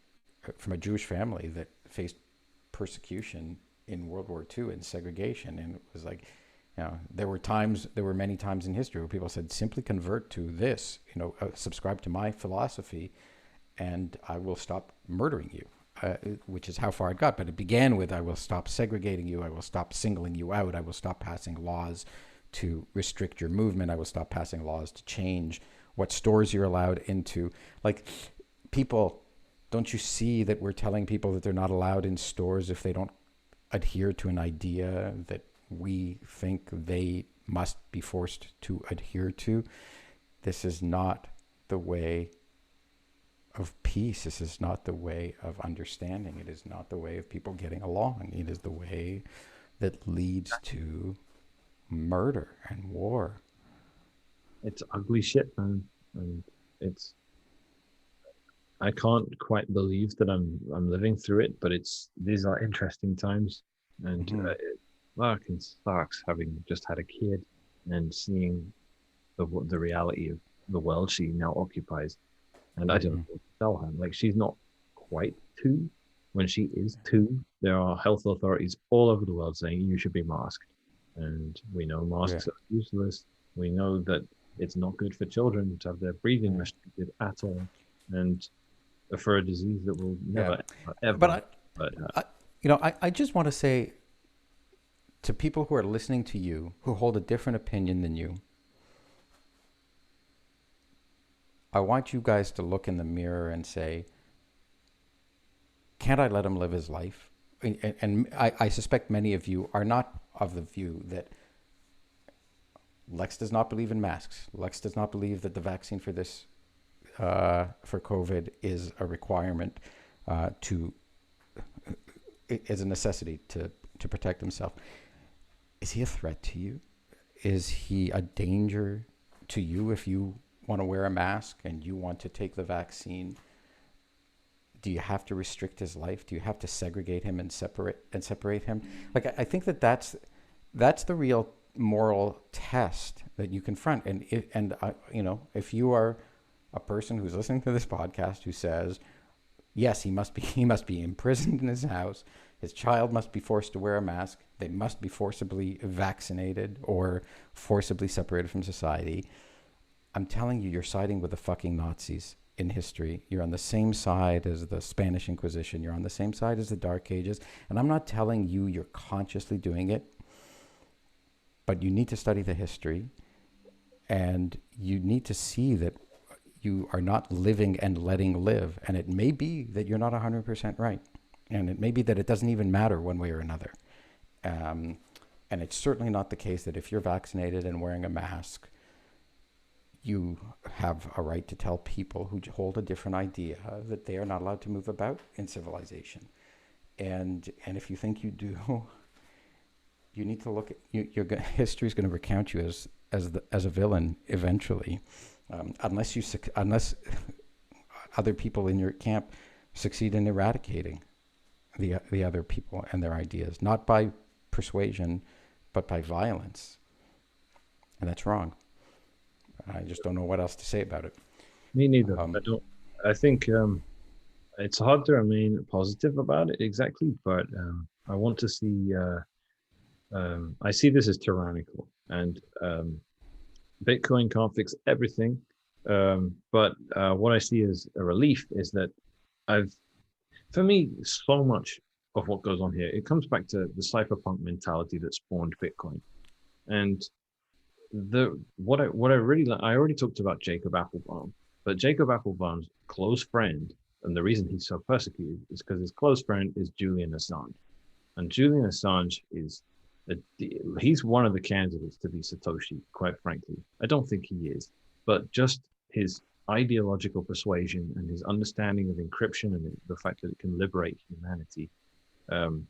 from a Jewish family that faced persecution in World War II and segregation, and it was like, there were many times in history where people said, simply convert to this, subscribe to my philosophy, and I will stop murdering you, which is how far it got. But it began with, I will stop segregating you, I will stop singling you out, I will stop passing laws to restrict your movement, I will stop passing laws to change what stores you're allowed into. Like, people, don't you see that we're telling people that they're not allowed in stores if they don't adhere to an idea that we think they must be forced to adhere to? This is not the way of peace. This is not the way of understanding. It is not the way of people getting along. It is the way that leads to murder and war. It's ugly shit, man. And I can't quite believe that I'm living through it, but these are interesting times, and it fucking sucks having just had a kid and seeing the reality of the world she now occupies. And I don't know what to tell her. Like, she's not quite 2. When she is 2, there are health authorities all over the world saying you should be masked. And we know masks are useless. We know that it's not good for children to have their breathing restricted at all. And for a disease that will never, ever. I just want to say to people who are listening to you, who hold a different opinion than you, I want you guys to look in the mirror and say, can't I let him live his life? And I suspect many of you are not of the view that Lex does not believe in masks. Lex does not believe that the vaccine for this, for COVID, is a requirement is a necessity to protect himself. Is he a threat to you? Is he a danger to you if you want to wear a mask and you want to take the vaccine? Do you have to restrict his life? Do you have to segregate him and separate him? Like, I think that's the real moral test that you confront. And if you are a person who's listening to this podcast who says, yes, he must be imprisoned in his house, his child must be forced to wear a mask, they must be forcibly vaccinated or forcibly separated from society, I'm telling you, you're siding with the fucking Nazis in history. You're on the same side as the Spanish Inquisition. You're on the same side as the Dark Ages. And I'm not telling you you're consciously doing it, but you need to study the history, and you need to see that you are not living and letting live. And it may be that you're not 100% right. And it may be that it doesn't even matter one way or another. And it's certainly not the case that if you're vaccinated and wearing a mask, you have a right to tell people who hold a different idea that they are not allowed to move about in civilization. And if you think you do, you need to look at history is going to recount you as a villain eventually, unless other people in your camp succeed in eradicating the other people and their ideas, not by persuasion, but by violence. And that's wrong. I just don't know what else to say about it. Me neither. I think it's hard to remain positive about it exactly, but I want to see. I see this as tyrannical, and Bitcoin can't fix everything. But what I see as a relief is that for me, so much of what goes on here, it comes back to the cypherpunk mentality that spawned Bitcoin, and the what I really like, I already talked about Jacob Applebaum, but Jacob Applebaum's close friend, and the reason he's so persecuted is because his close friend is Julian Assange, and Julian Assange is a, he's one of the candidates to be Satoshi. Quite frankly, I don't think he is, but just his ideological persuasion and his understanding of encryption and the fact that it can liberate humanity, um,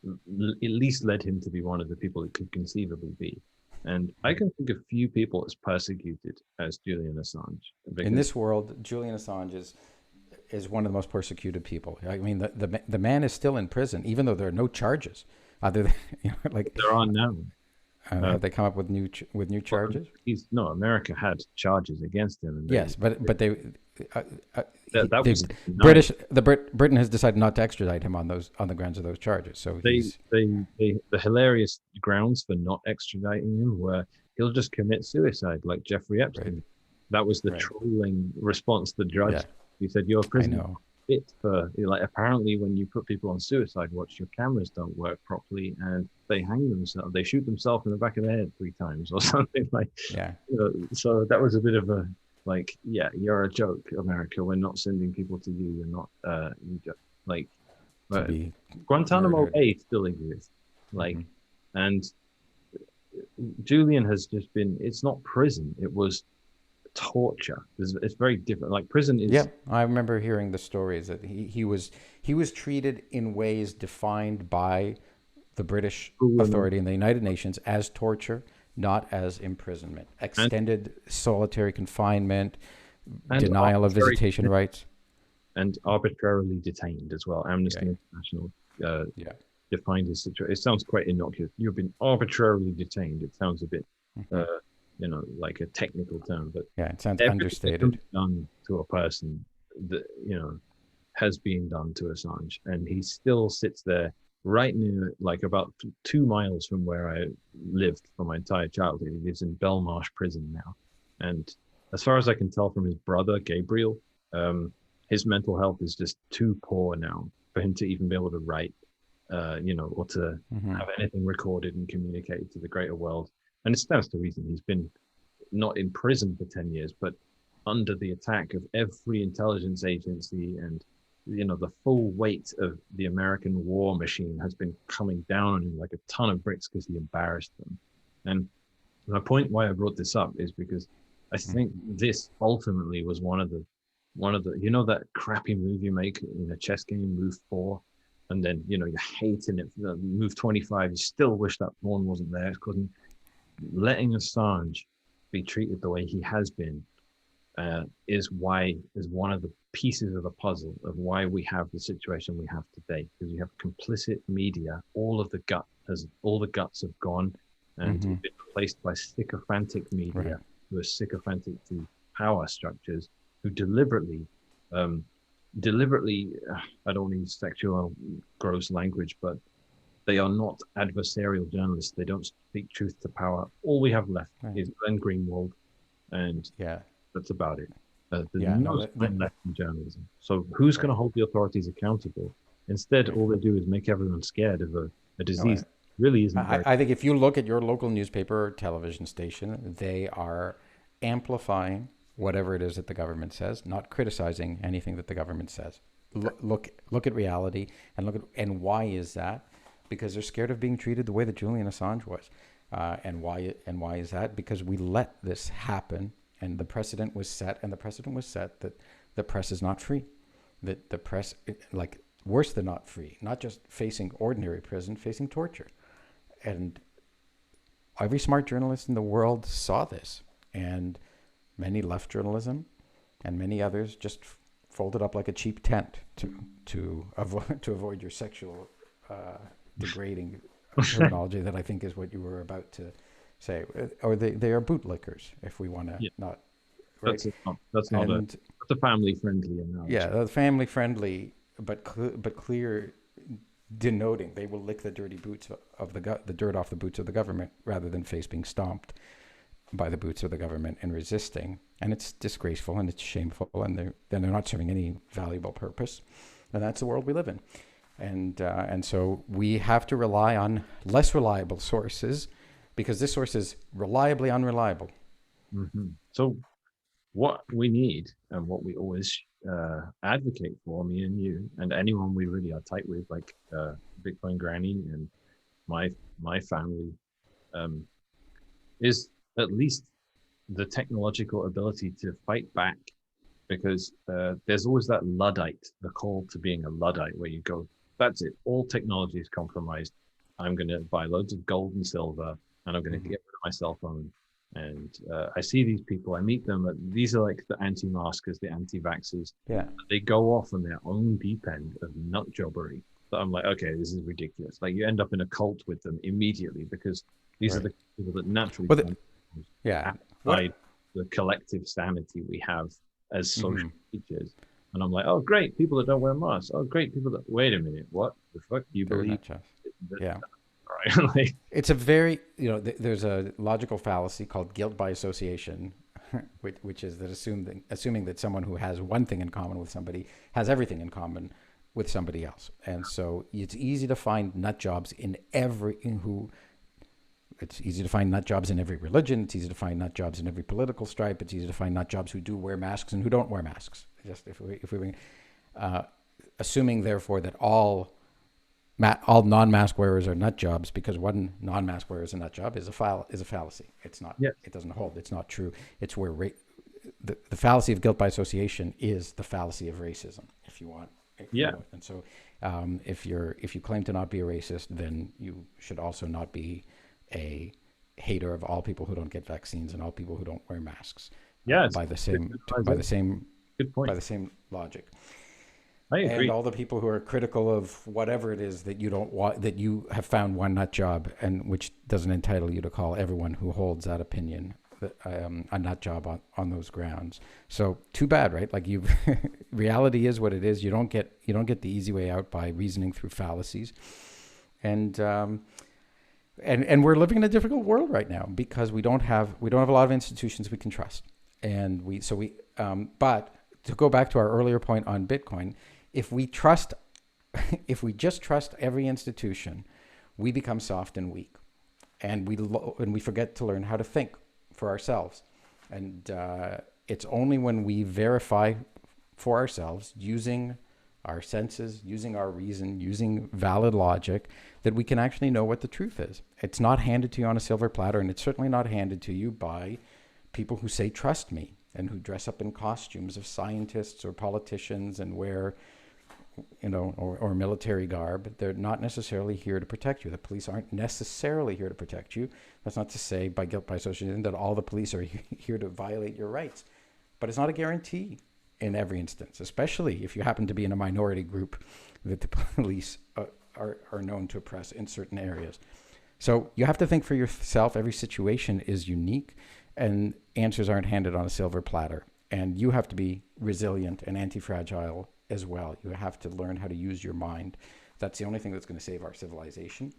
at least led him to be one of the people it could conceivably be. And I can think of few people as persecuted as Julian Assange. In this world, Julian Assange is one of the most persecuted people. I mean, the man is still in prison, even though there are no charges, other than like there are now. they come up with new charges. America had charges against him. And yes, but they that was Britain has decided not to extradite him on the grounds of those charges. So the hilarious grounds for not extraditing him were he'll just commit suicide like Jeffrey Epstein. Right. That was the trolling response to the judge. Yeah. He said, "You're a prisoner fit for like apparently when you put people on suicide watch, your cameras don't work properly and they hang themselves. They shoot themselves in the back of the head 3 times or something like." Yeah. So that was a bit of a like, yeah, you're a joke, America. We're not sending people to you. You're not like Guantanamo Bay still exists. Like, and Julian has just been. It's not prison. It was torture. It's very different. Like prison is. Yeah, I remember hearing the stories that he was treated in ways defined by the British authority in the United Nations as torture, not as imprisonment, extended solitary confinement, denial of visitation rights, and arbitrarily detained as well. Amnesty International defined his situation. It sounds quite innocuous. You've been arbitrarily detained. It sounds a bit, like a technical term, but it sounds understated. Done to a person that has been done to Assange, and he still sits there right near, like about 2 miles from where I lived for my entire childhood. He lives in Belmarsh prison now, and as far as I can tell from his brother Gabriel, his mental health is just too poor now for him to even be able to write, or to have anything recorded and communicated to the greater world. And it stands to reason he's been not in prison for 10 years, but under the attack of every intelligence agency, and the full weight of the American war machine has been coming down on him like a ton of bricks because he embarrassed them. And my point why I brought this up is because I think this ultimately was one of the that crappy move you make in a chess game, move 4, and then you're hating it. Move 25, you still wish that pawn wasn't there. It's because letting Assange be treated the way he has been is one of the pieces of the puzzle of why we have the situation we have today, because you have complicit media. All the guts have gone and been replaced by sycophantic media who are sycophantic to power structures, who deliberately I don't want to use sexual gross language, but they are not adversarial journalists. They don't speak truth to power. All we have left is Glenn Greenwald, and that's about it. There's no left in journalism. So who's going to hold the authorities accountable? Instead, all they do is make everyone scared of a disease. Really isn't. I think if you look at your local newspaper or television station, they are amplifying whatever it is that the government says, not criticizing anything that the government says. Look at reality and why is that? Because they're scared of being treated the way that Julian Assange was. And why is that? Because we let this happen, and the precedent was set, that the press is not free. That the press, like worse than not free, not just facing ordinary prison, facing torture. And every smart journalist in the world saw this, and many left journalism and many others just folded up like a cheap tent to avoid your sexual degrading terminology that I think is what you were about to say, or they are bootlickers, if we want to not. Right? That's a family friendly analogy. Yeah, family friendly, but clear, denoting they will lick the dirty boots of the dirt off the boots of the government rather than face being stomped by the boots of the government and resisting. And it's disgraceful and it's shameful, and they're not serving any valuable purpose. And that's the world we live in. And so we have to rely on less reliable sources, because this source is reliably unreliable. So what we need and what we always advocate for, me and you and anyone we really are tight with, like Bitcoin Granny and my family, is at least the technological ability to fight back, because there's always that Luddite, the call to being a Luddite, where you go, that's it, all technology is compromised. I'm going to buy loads of gold and silver, and I'm going to get rid of my cell phone. And I see these people, I meet them. These are like the anti-maskers, the anti-vaxxers. Yeah. They go off on their own deep end of nut jobbery. But I'm like, okay, this is ridiculous. Like, you end up in a cult with them immediately, because these are the people that naturally outside the collective sanity we have as social creatures. And I'm like, oh, great, people that don't wear masks. Oh, great, people that, wait a minute, what the fuck do you believe? Yeah. All right. Like, it's a very, there's a logical fallacy called guilt by association, which is that assuming that someone who has one thing in common with somebody has everything in common with somebody else. And so it's easy to find nut jobs it's easy to find nut jobs in every religion. It's easy to find nut jobs in every political stripe. It's easy to find nut jobs who do wear masks and who don't wear masks. Just if we assuming therefore that all non-mask wearers are nut jobs because one non-mask wearer is a nut job is a fallacy. It's not. Yeah. It doesn't hold. It's not true. It's where the fallacy of guilt by association is the fallacy of racism, if you want. And so if you claim to not be a racist, then you should also not be a hater of all people who don't get vaccines and all people who don't wear masks. By the same logic. I agree. And all the people who are critical of whatever it is that you don't want, that you have found one nut job, and which doesn't entitle you to call everyone who holds that opinion a nut job on those grounds. So too bad, right? Like reality is what it is. You don't get the easy way out by reasoning through fallacies, and we're living in a difficult world right now because we don't have a lot of institutions we can trust, but to go back to our earlier point on Bitcoin, if we just trust every institution, we become soft and weak, and we forget to learn how to think for ourselves. And it's only when we verify for ourselves using our senses, using our reason, using valid logic, that we can actually know what the truth is. It's not handed to you on a silver platter, and it's certainly not handed to you by people who say, trust me, and who dress up in costumes of scientists or politicians and wear, or military garb. They're not necessarily here to protect you. The police aren't necessarily here to protect you. That's not to say by guilt by association that all the police are here to violate your rights. But it's not a guarantee in every instance, especially if you happen to be in a minority group that the police are known to oppress in certain areas. So you have to think for yourself. Every situation is unique, and answers aren't handed on a silver platter. And you have to be resilient and anti-fragile as well. You have to learn how to use your mind. That's the only thing that's going to save our civilization.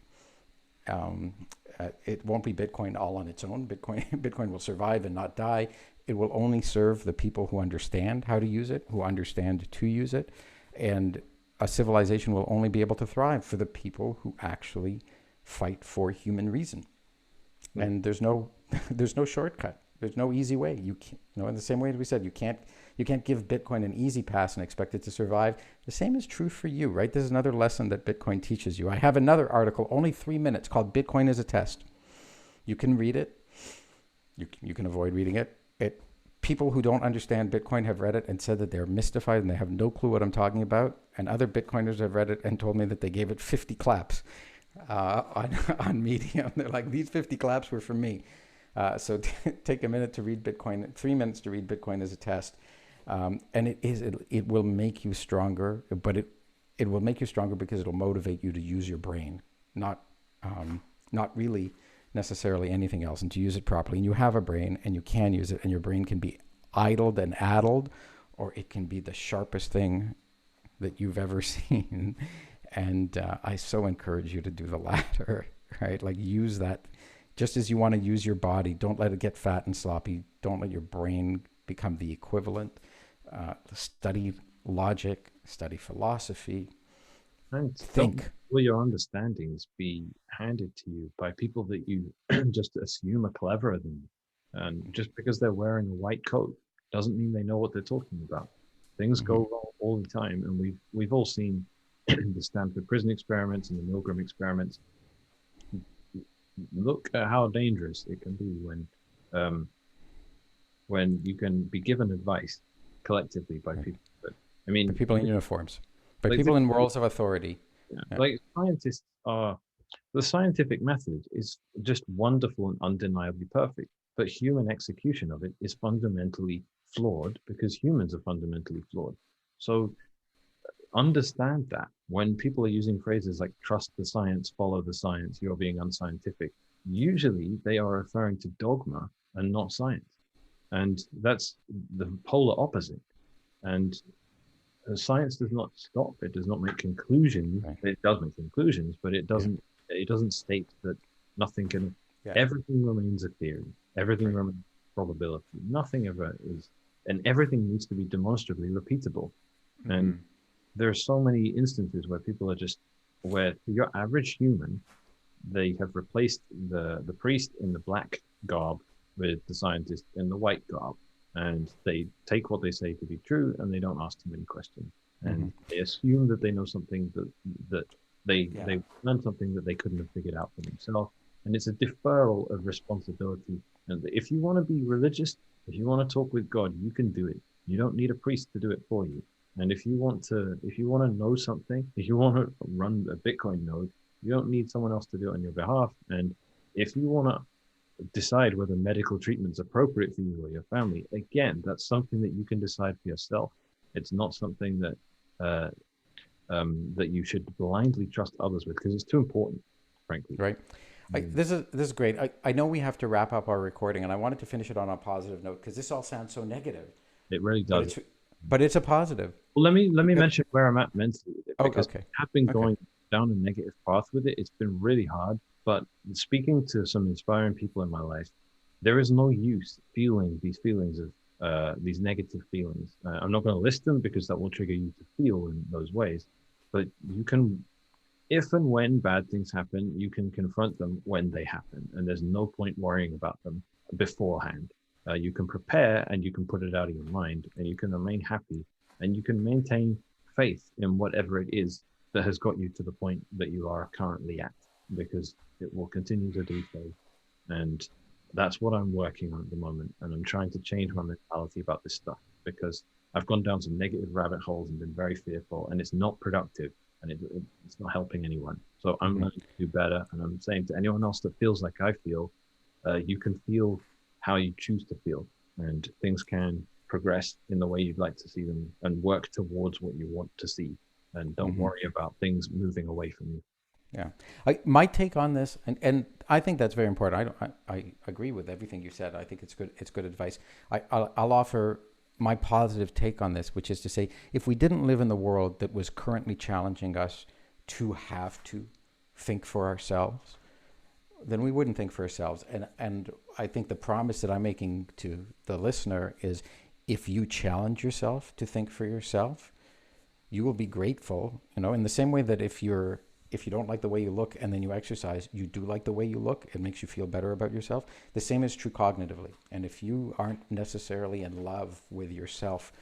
It won't be Bitcoin all on its own. Bitcoin will survive and not die. It will only serve the people who understand how to use it, who understand to use it. And a civilization will only be able to thrive for the people who actually fight for human reason. And there's no shortcut. There's no easy way. You can't, in the same way as we said, you can't give Bitcoin an easy pass and expect it to survive. The same is true for you, right? This is another lesson that Bitcoin teaches you. I have another article, only 3 minutes, called Bitcoin is a Test. You can read it. You can avoid reading it. People who don't understand Bitcoin have read it and said that they're mystified and they have no clue what I'm talking about. And other Bitcoiners have read it and told me that they gave it 50 claps on Medium. They're like, these 50 claps were for me. So take a minute to read Bitcoin, 3 minutes to read Bitcoin as a test. And it will make you stronger, but it will make you stronger because it'll motivate you to use your brain, not really necessarily anything else, and to use it properly. And you have a brain and you can use it, and your brain can be idled and addled, or it can be the sharpest thing that you've ever seen. And I so encourage you to do the latter, right? Like, use that just as you want to use your body. Don't let it get fat and sloppy. Don't let your brain become the equivalent. Study logic, study philosophy, And don't Think. all your understandings be handed to you by people that you just assume are cleverer than you. And just because they're wearing a white coat doesn't mean they know what they're talking about. Things Hmm. go wrong all the time, and we've all seen the Stanford prison experiments and the Milgram experiments. Look at how dangerous it can be um, when you can be given advice collectively by Right. people. But I By mean, people in uniforms, by like people in roles of authority. yeah, Yeah. like scientists are the scientific method is just wonderful and undeniably perfect, but human execution of it is fundamentally flawed because humans are fundamentally flawed. So understand that when people are using phrases like trust the science, follow the science, you're being unscientific, usually they are referring to dogma and not science. And that's the polar opposite. And science does not stop. It does not make conclusions. Right. It does make conclusions, but it Yeah. doesn't. It doesn't state that nothing can. Yeah. Everything remains a theory. Everything Right. remains probability. Nothing ever is, and everything needs to be demonstrably repeatable. And Hmm. there are so many instances where people are just where your average human, they have replaced the priest in the black garb with the scientist in the white garb, and they take what they say to be true, and they don't ask too many questions, Hmm. and they assume that they know something that Yeah. they learned something that they couldn't have figured out for themselves, and it's a deferral of responsibility. And if you want to be religious, if you want to talk with God, you can do it. You don't need a priest to do it for you. And if you want to know something, if you want to run a Bitcoin node, you don't need someone else to do it on your behalf. And if you want to decide whether medical treatment is appropriate for you or your family, again, that's something that you can decide for yourself. It's not something uh, that you should blindly trust others with because it's too important, frankly. Right. Mm. This is great. I know we have to wrap up our recording, and I wanted to finish it on a positive note because this all sounds so negative, It really but does. it's a positive. Well, let me Because, mention where I'm at mentally with it oh, because okay, I've been okay. going down a negative path with it. It's been really hard. But speaking to some inspiring people in my life, there is no use feeling these feelings of these negative feelings. I'm not going to list them because that will trigger you to feel in those ways. But you can, if and when bad things happen, you can confront them when they happen, and there's no point worrying about them beforehand. You can prepare and you can put it out of your mind, and you can remain happy and you can maintain faith in whatever it is that has got you to the point that you are currently at, because it will continue to do so. And that's what I'm working on at the moment. And I'm trying to change my mentality about this stuff because I've gone down some negative rabbit holes and been very fearful, and it's not productive and it's not helping anyone. So I'm Hmm. learning to do better. And I'm saying to anyone else that feels like I feel, you can feel how you choose to feel, and things can progress in the way you'd like to see them and work towards what you want to see. And don't Hmm. worry about things moving away from you. Yeah. My take on this, and I think that's very important. I agree with everything you said. I think it's good. It's good advice. I'll offer my positive take on this, which is to say, if we didn't live in the world that was currently challenging us to have to think for ourselves, then we wouldn't think for ourselves. And I think the promise that I'm making to the listener is, if you challenge yourself to think for yourself, you will be grateful, in the same way that if you don't like the way you look and then you exercise, you do like the way you look, it makes you feel better about yourself. The same is true cognitively. And if you aren't necessarily in love with yourself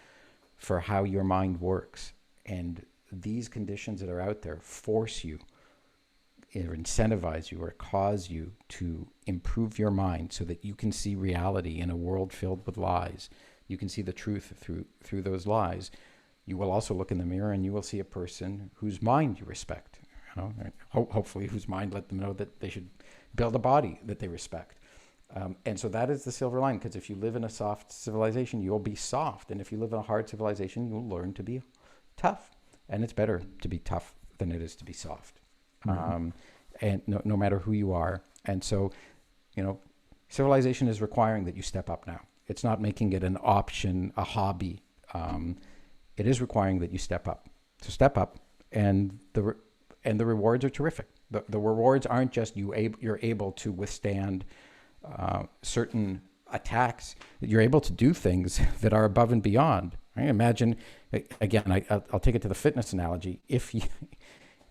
for how your mind works, and these conditions that are out there force you or incentivize you or cause you to improve your mind so that you can see reality in a world filled with lies, you can see the truth through those lies, you will also look in the mirror and you will see a person whose mind you respect. Hopefully whose mind let them know that they should build a body that they respect. And so that is the silver line, because if you live in a soft civilization, you'll be soft. And if you live in a hard civilization, you'll learn to be tough. And it's better to be tough than it is to be soft. Mhm. And no matter who you are. And so, civilization is requiring that you step up now. It's not making it an option, a hobby. It is requiring that you step up. So step up, and the rewards are terrific. The rewards aren't just you're able to withstand certain attacks. You're able to do things that are above and beyond. Right? Imagine, again, I'll take it to the fitness analogy.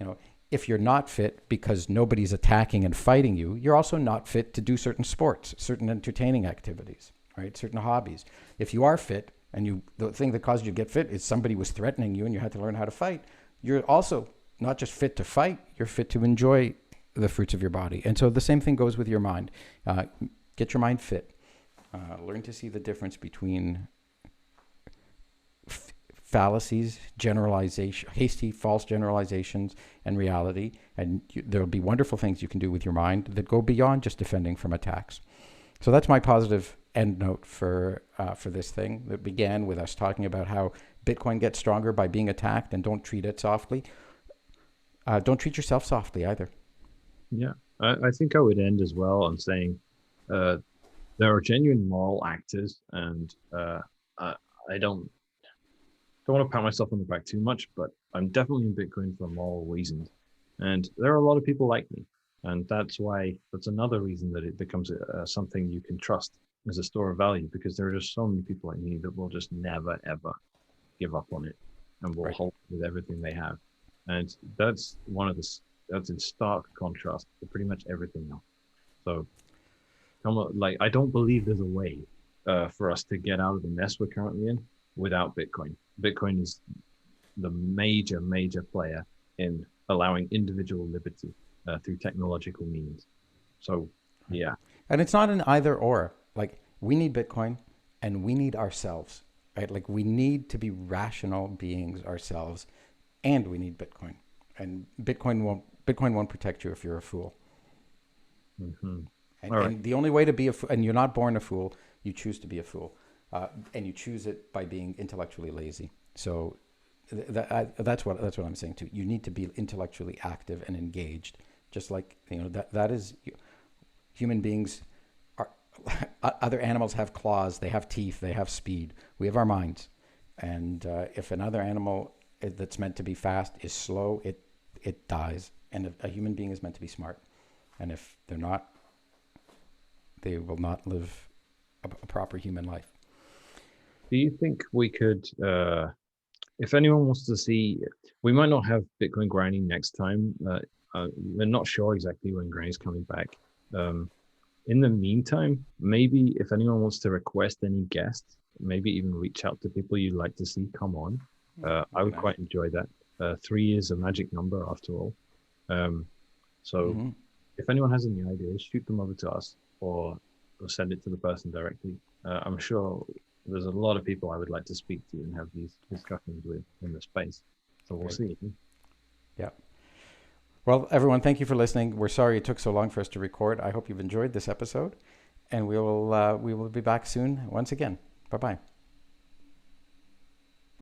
You know, if you're not fit because nobody's attacking and fighting you, you're also not fit to do certain sports, certain entertaining activities, right? Certain hobbies. If you are fit and the thing that caused you to get fit is somebody was threatening you and you had to learn how to fight, you're also not just fit to fight, you're fit to enjoy the fruits of your body. And so the same thing goes with your mind. Get your mind fit. Learn to see the difference between fallacies, generalization, hasty, false generalizations, and reality. And there'll be wonderful things you can do with your mind that go beyond just defending from attacks. So that's my positive end note for this thing that began with us talking about how Bitcoin gets stronger by being attacked, and don't treat it softly. Don't treat yourself softly either. Yeah, I think I would end as well on saying there are genuine moral actors, and I don't want to pat myself on the back too much, but I'm definitely in Bitcoin for moral reasons. And there are a lot of people like me. And that's another reason that it becomes something you can trust as a store of value, because there are just so many people like me that will just never, ever give up on it and will hold with everything they have. And that's in stark contrast to pretty much everything else. So I don't believe there's a way for us to get out of the mess we're currently in without Bitcoin. Bitcoin is the major, major player in allowing individual liberty through technological means. So, yeah. And it's not an either or. Like, we need Bitcoin and we need ourselves, right? Like, we need to be rational beings ourselves, and we need Bitcoin. And Bitcoin won't protect you if you're a fool. Mm-hmm. And the only way to be a fool, and you're not born a fool, you choose to be a fool. And you choose it by being intellectually lazy. So that's what I'm saying too. You need to be intellectually active and engaged, just like, you know, that is, human beings are. Other animals have claws, they have teeth, they have speed. We have our minds, and if another animal that's meant to be fast is slow, it dies. And a human being is meant to be smart, and if they're not, they will not live a proper human life. Do you think we could, if anyone wants to see, we might not have Bitcoin grinding next time. We're not sure exactly when Granny's coming back. In the meantime, maybe if anyone wants to request any guests, maybe even reach out to people you'd like to see come on. I would quite enjoy that. 3 is a magic number after all. So if anyone has any ideas, shoot them over to us or send it to the person directly. I'm sure there's a lot of people I would like to speak to and have these discussions with in the space. So we'll see. Yeah. Well, everyone, thank you for listening. We're sorry it took so long for us to record. I hope you've enjoyed this episode, and we will be back soon once again. Bye-bye.